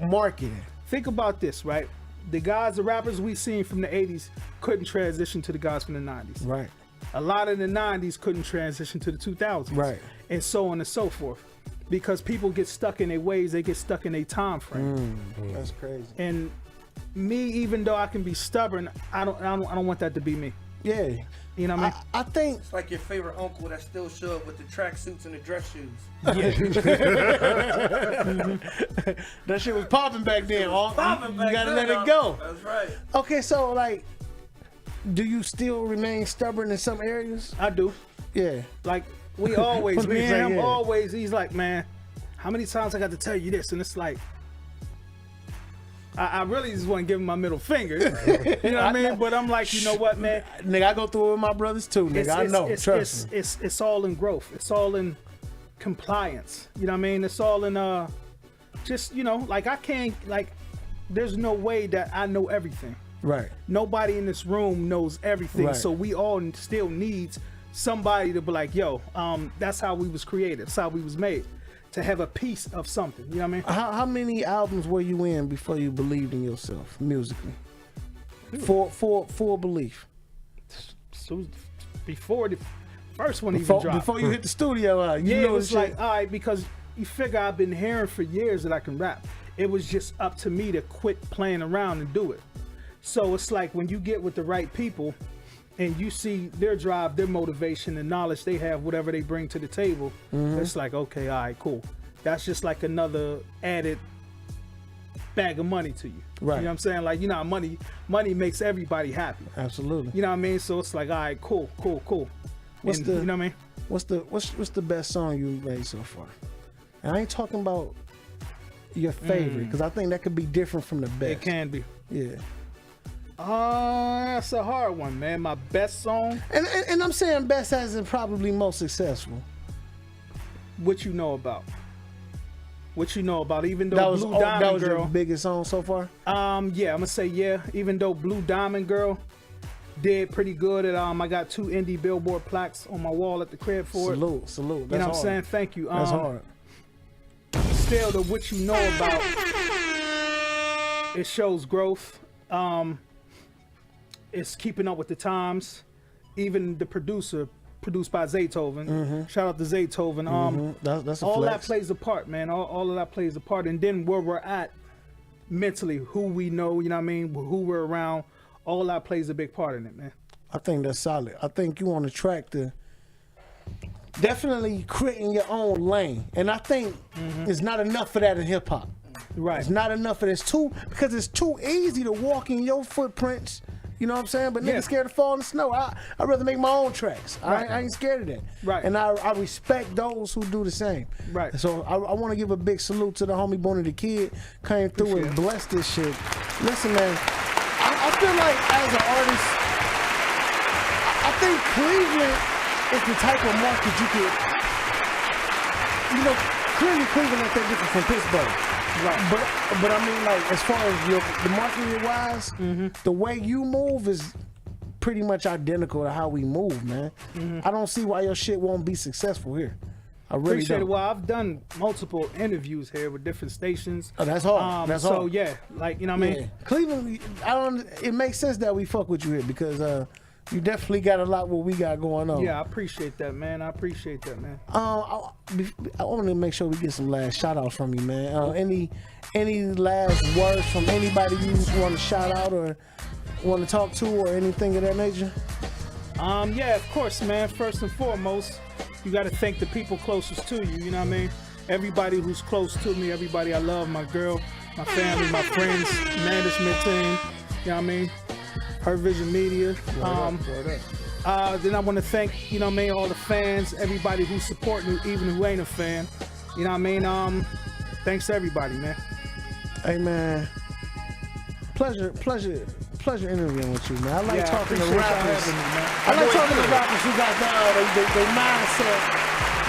marketing. Think about this, right? The guys, the rappers we seen from the 80s couldn't transition to the guys from the 90s. Right. A lot of the 90s couldn't transition to the 2000s. Right. And so on and so forth. Because people get stuck in their ways, they get stuck in their time frame. That's crazy. And me, even though I can be stubborn, I don't want that to be me. Yeah. You know what I mean? I think It's like your favorite uncle that still show up with the tracksuits and the dress shoes. that shit was popping back then. Popping back you gotta then, let it go. That's right. Okay, so like, do you still remain stubborn in some areas? I do. Yeah. Like, we always, me and him, Yeah. always, he's like, man, how many times I got to tell you this? And it's like, I really just want to give him my middle finger. You know what I mean? But I'm like, you know what, man? Nigga, I go through it with my brothers too, nigga. I know. Trust me. It's all in growth. It's all in compliance. You know what I mean? It's all in just, you know, like I can't, like, there's no way that I know everything. Right. Nobody in this room knows everything. Right. So we all still need somebody to be like, yo, that's how we was created. That's how we was made. To have a piece of something. You know what I mean? How many albums were you in before you believed in yourself musically? Full belief. So before the first one Before, even dropped. before you hit the studio, you yeah, know it was the shit. like, all right, because you figure I've been hearing for years that I can rap. It was just up to me to quit playing around and do it. So it's like when you get with the right people and you see their drive, their motivation, the knowledge they have, whatever they bring to the table, it's like, okay, all right, cool. That's just like another added bag of money to you. Right. You know what I'm saying? Like, you know, money makes everybody happy. Absolutely. You know what I mean? So it's like, all right, cool. What's And, the you know what I mean? What's the best song you made so far? And I ain't talking about your favorite, because I think that could be different from the best. It can be. Yeah. That's a hard one, man. My best song. And I'm saying best as in probably most successful. What you know about? What you know about? Even though That was, Blue Diamond that was Girl. your biggest song so far? Yeah, I'm gonna say yeah. Even though Blue Diamond Girl did pretty good at I got 2 indie Billboard plaques on my wall at the crib for it. Salute. You That's know what I'm hard. saying? Thank you. That's hard. Still, the What You Know About, it shows growth. It's keeping up with the times. Even the producer, produced by Zaytoven. Shout out to Zaytoven. That's a all flex. that plays a part, man. All of that plays a part. And then where we're at mentally, who we know, you know what I mean, who we're around, all that plays a big part in it, man. I think that's solid. I think you on the track to definitely creating your own lane. And I think it's not enough of that in hip hop. Right. It's not enough of this because it's too easy to walk in your footprints. You know what I'm saying? But niggas scared to fall in the snow. I'd rather make my own tracks. Right. I ain't scared of that. Right. And I respect those who do the same. Right. So I want to give a big salute to the homie Bonnie the Kid. Came through and blessed this shit. Listen, man, I feel like as an artist, I think Cleveland is the type of market you could, clearly Cleveland ain't that different from Pittsburgh. Right. But I mean, like, as far as the marketing wise, the way you move is pretty much identical to how we move, man. I don't see why your shit won't be successful here. I really Appreciate it. don't. Well, I've done multiple interviews here with different stations. Oh, that's hard. That's so hard. yeah, like, you know what I mean? Yeah. Cleveland, it makes sense that we fuck with you here because you definitely got a lot what we got going on. Yeah, I appreciate that, man. I I want to make sure we get some last shout outs from you, man. Any last words from anybody you want to shout out or want to talk to or anything of that nature? Yeah, of course, man. First and foremost, you got to thank the people closest to you. You know what I mean? Everybody who's close to me, everybody I love, my girl, my family, my friends, management team. You know what I mean? Her Vision Media. Then I want to thank, you know what I mean, all the fans, everybody who's supporting, even who ain't a fan. You know what I mean? Thanks to everybody, man. Hey, man. Pleasure interviewing with you, man. I like talking to rappers. I like talking to rappers who got their mindset.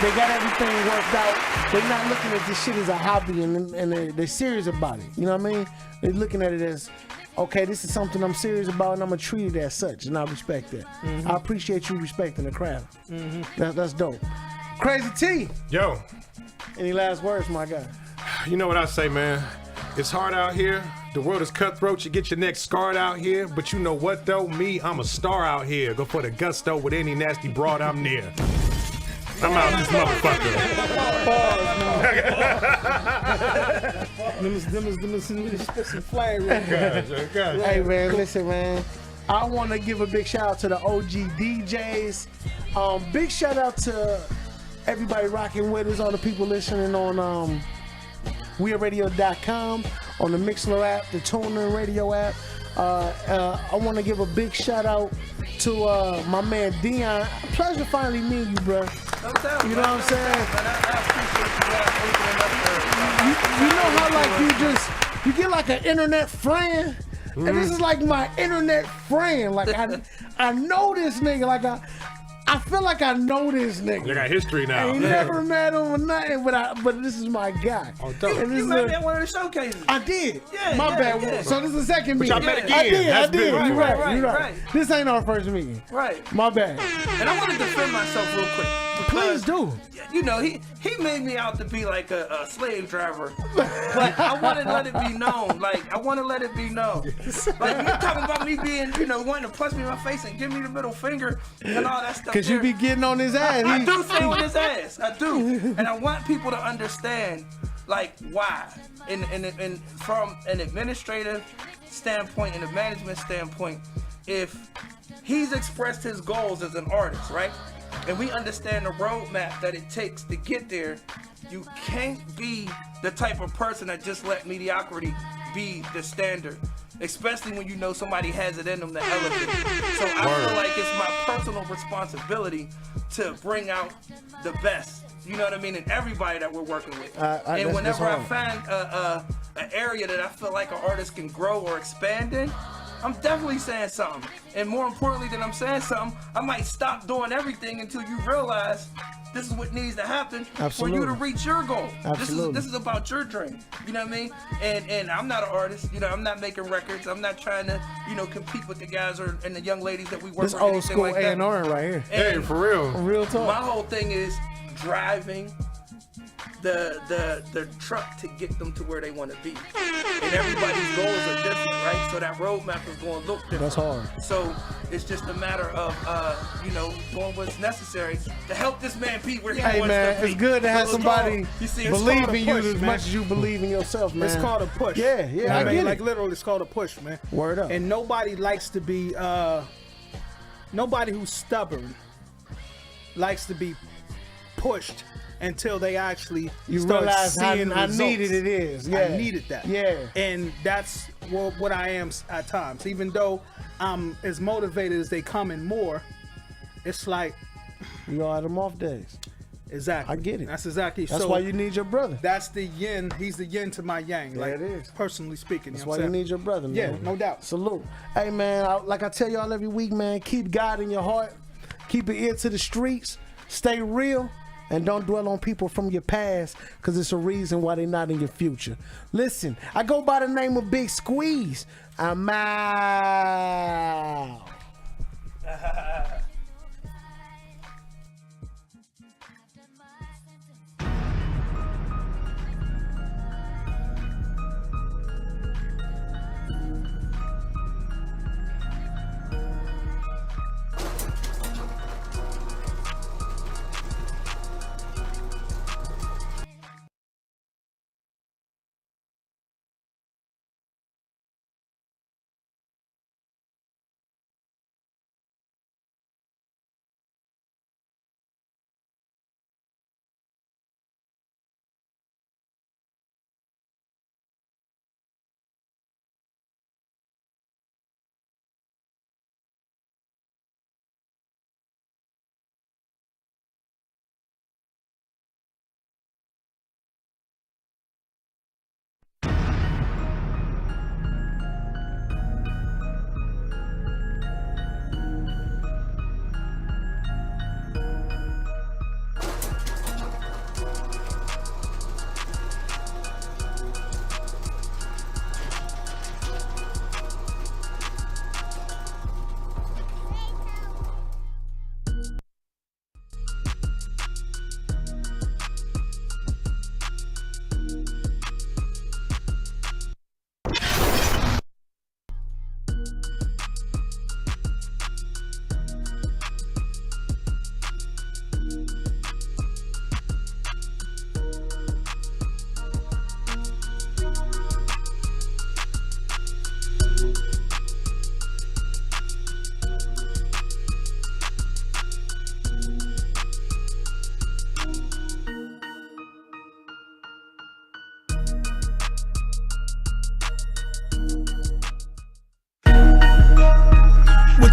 They got everything worked out. They're not looking at this shit as a hobby and they're serious about it. You know what I mean? They're looking at it as, okay, this is something I'm serious about and I'm going to treat it as such. And I respect that. I appreciate you respecting the craft. That's dope. Crazy T. Yo. Any last words, my guy? You know what I say, man? It's hard out here. The world is cutthroat. You get your neck scarred out here. But you know what, though? Me, I'm a star out here. Go for the gusto with any nasty broad I'm near. I'm out this motherfucker. Some flame real good. Hey, man, listen, man. I want to give a big shout out to the OG DJs. Big shout out to everybody rocking with us, all the people listening on WeAreRadio.com, on the Mixler app, the TuneIn Radio app. I want to give a big shout out to my man Dion. Pleasure finally meeting you, bro. You know what I'm saying? You know how like you get like an internet friend, and this is like my internet friend. Like I know this nigga. Like I feel like I know this nigga. You got history now. I ain't never met him or nothing, but this is my guy. Oh, dope. You met me at one of the showcases. I did. Yeah, my yeah, bad. yeah. So this is the second meeting. Y'all met again. I did. Right, You're right. You're right. right. This ain't our first meeting. Right. My bad. And I want to defend myself real quick. Please do. You know, he made me out to be like a slave driver. But I want to let it be known. Like, I want to let it be known. Like, you talking about me being, you know, wanting to punch me in my face and give me the middle finger and all that stuff. Because you be getting on his ass. I do stay on his ass. I do. And I want people to understand, like, why. And from an administrative standpoint and a management standpoint, if he's expressed his goals as an artist, right? And we understand the roadmap that it takes to get there, you can't be the type of person that just let mediocrity be the standard, especially when you know somebody has it in them to elevate. So I feel like it's my personal responsibility to bring out the best. You know what I mean? In everybody that we're working with. And whenever I find an area that I feel like an artist can grow or expand in, I'm definitely saying something. And more importantly than I'm saying something, I might stop doing everything until you realize this is what needs to happen for you to reach your goal. Absolutely. This is about your dream. You know what I mean? And I'm not an artist. You know, I'm not making records. I'm not trying to, you know, compete with the guys and the young ladies that we work with. This old school like A&R right here. Hey, for real. Real talk. My whole thing is driving the truck to get them to where they want to be. And everybody's goals are different, right? So that roadmap is going to look different. That's hard. So it's just a matter of, you know, doing what's necessary to help this man be where he Hey, wants man, to be. it's good to have So somebody you see, it's believe called a in you push, as man. much as you believe in yourself, man. It's called a push. Yeah, You know what I get Like it. literally, it's called a push, man. Word up. And nobody likes to be, nobody who's stubborn likes to be pushed until they actually You start realize how seeing results. needed it is. Yeah. I needed that. Yeah. And that's what I am at times. Even though I'm as motivated as they come and more, it's like You all had them off days. exactly. I get it. That's exactly. That's so why you need your brother. That's the yin. He's the yin to my yang. Yeah, like it is. personally speaking. That's you know why what you I'm saying? need your brother, man. Yeah, no doubt. Salute. Hey, man, like I tell y'all every week, man, keep God in your heart. Keep your ear to the streets. Stay real. And don't dwell on people from your past, because it's a reason why they're not in your future. Listen, I go by the name of Big Squeeze. I'm out.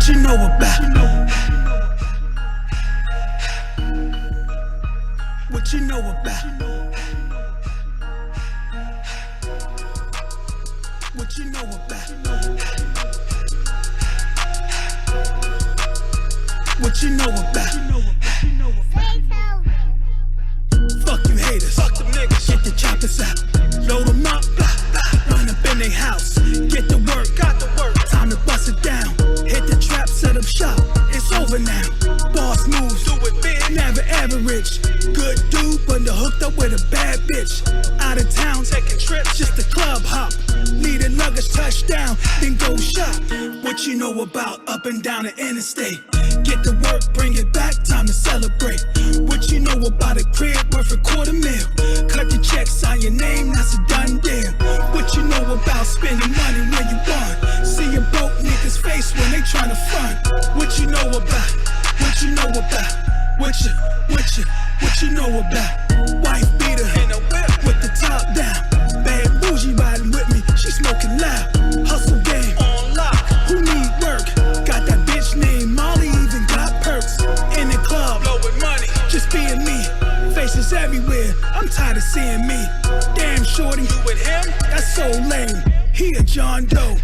What you know about? What you know about? What you know about? What you know about? Fuck you haters. Fuck them niggas. Get the choppers out. Load them up. Run up in they house. Get the work. Got the work. Time to bust it down. Hit the trap, set up shop. It's over now. Boss moves. Do it big. Never average. Good dude, but hooked up with a bad bitch. Out of town, taking trips. Just a club hop. Lead a luggage touchdown. Then go shop. What you know about up and down the interstate? Get the work, bring it back, time to celebrate. What you know about a crib worth $250,000? Cut the check, sign your name, that's a done deal. What you know about spending money when you want? See a broke nigga's face when they tryna front. What you know about? What you know about? What you know about? Wife beater in a whip with the top down. Bad bougie riding with me, she smoking loud. Hustle game on lock. Who need work? Got that bitch named Molly, even got perks. In the club, blowing money, just being me. Faces everywhere, I'm tired of seeing me. Damn shorty, you with him? That's so lame. He a John Doe,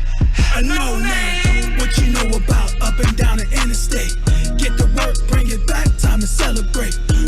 a no name. What you know about up and down the interstate? Get the work, bring it back, time to celebrate.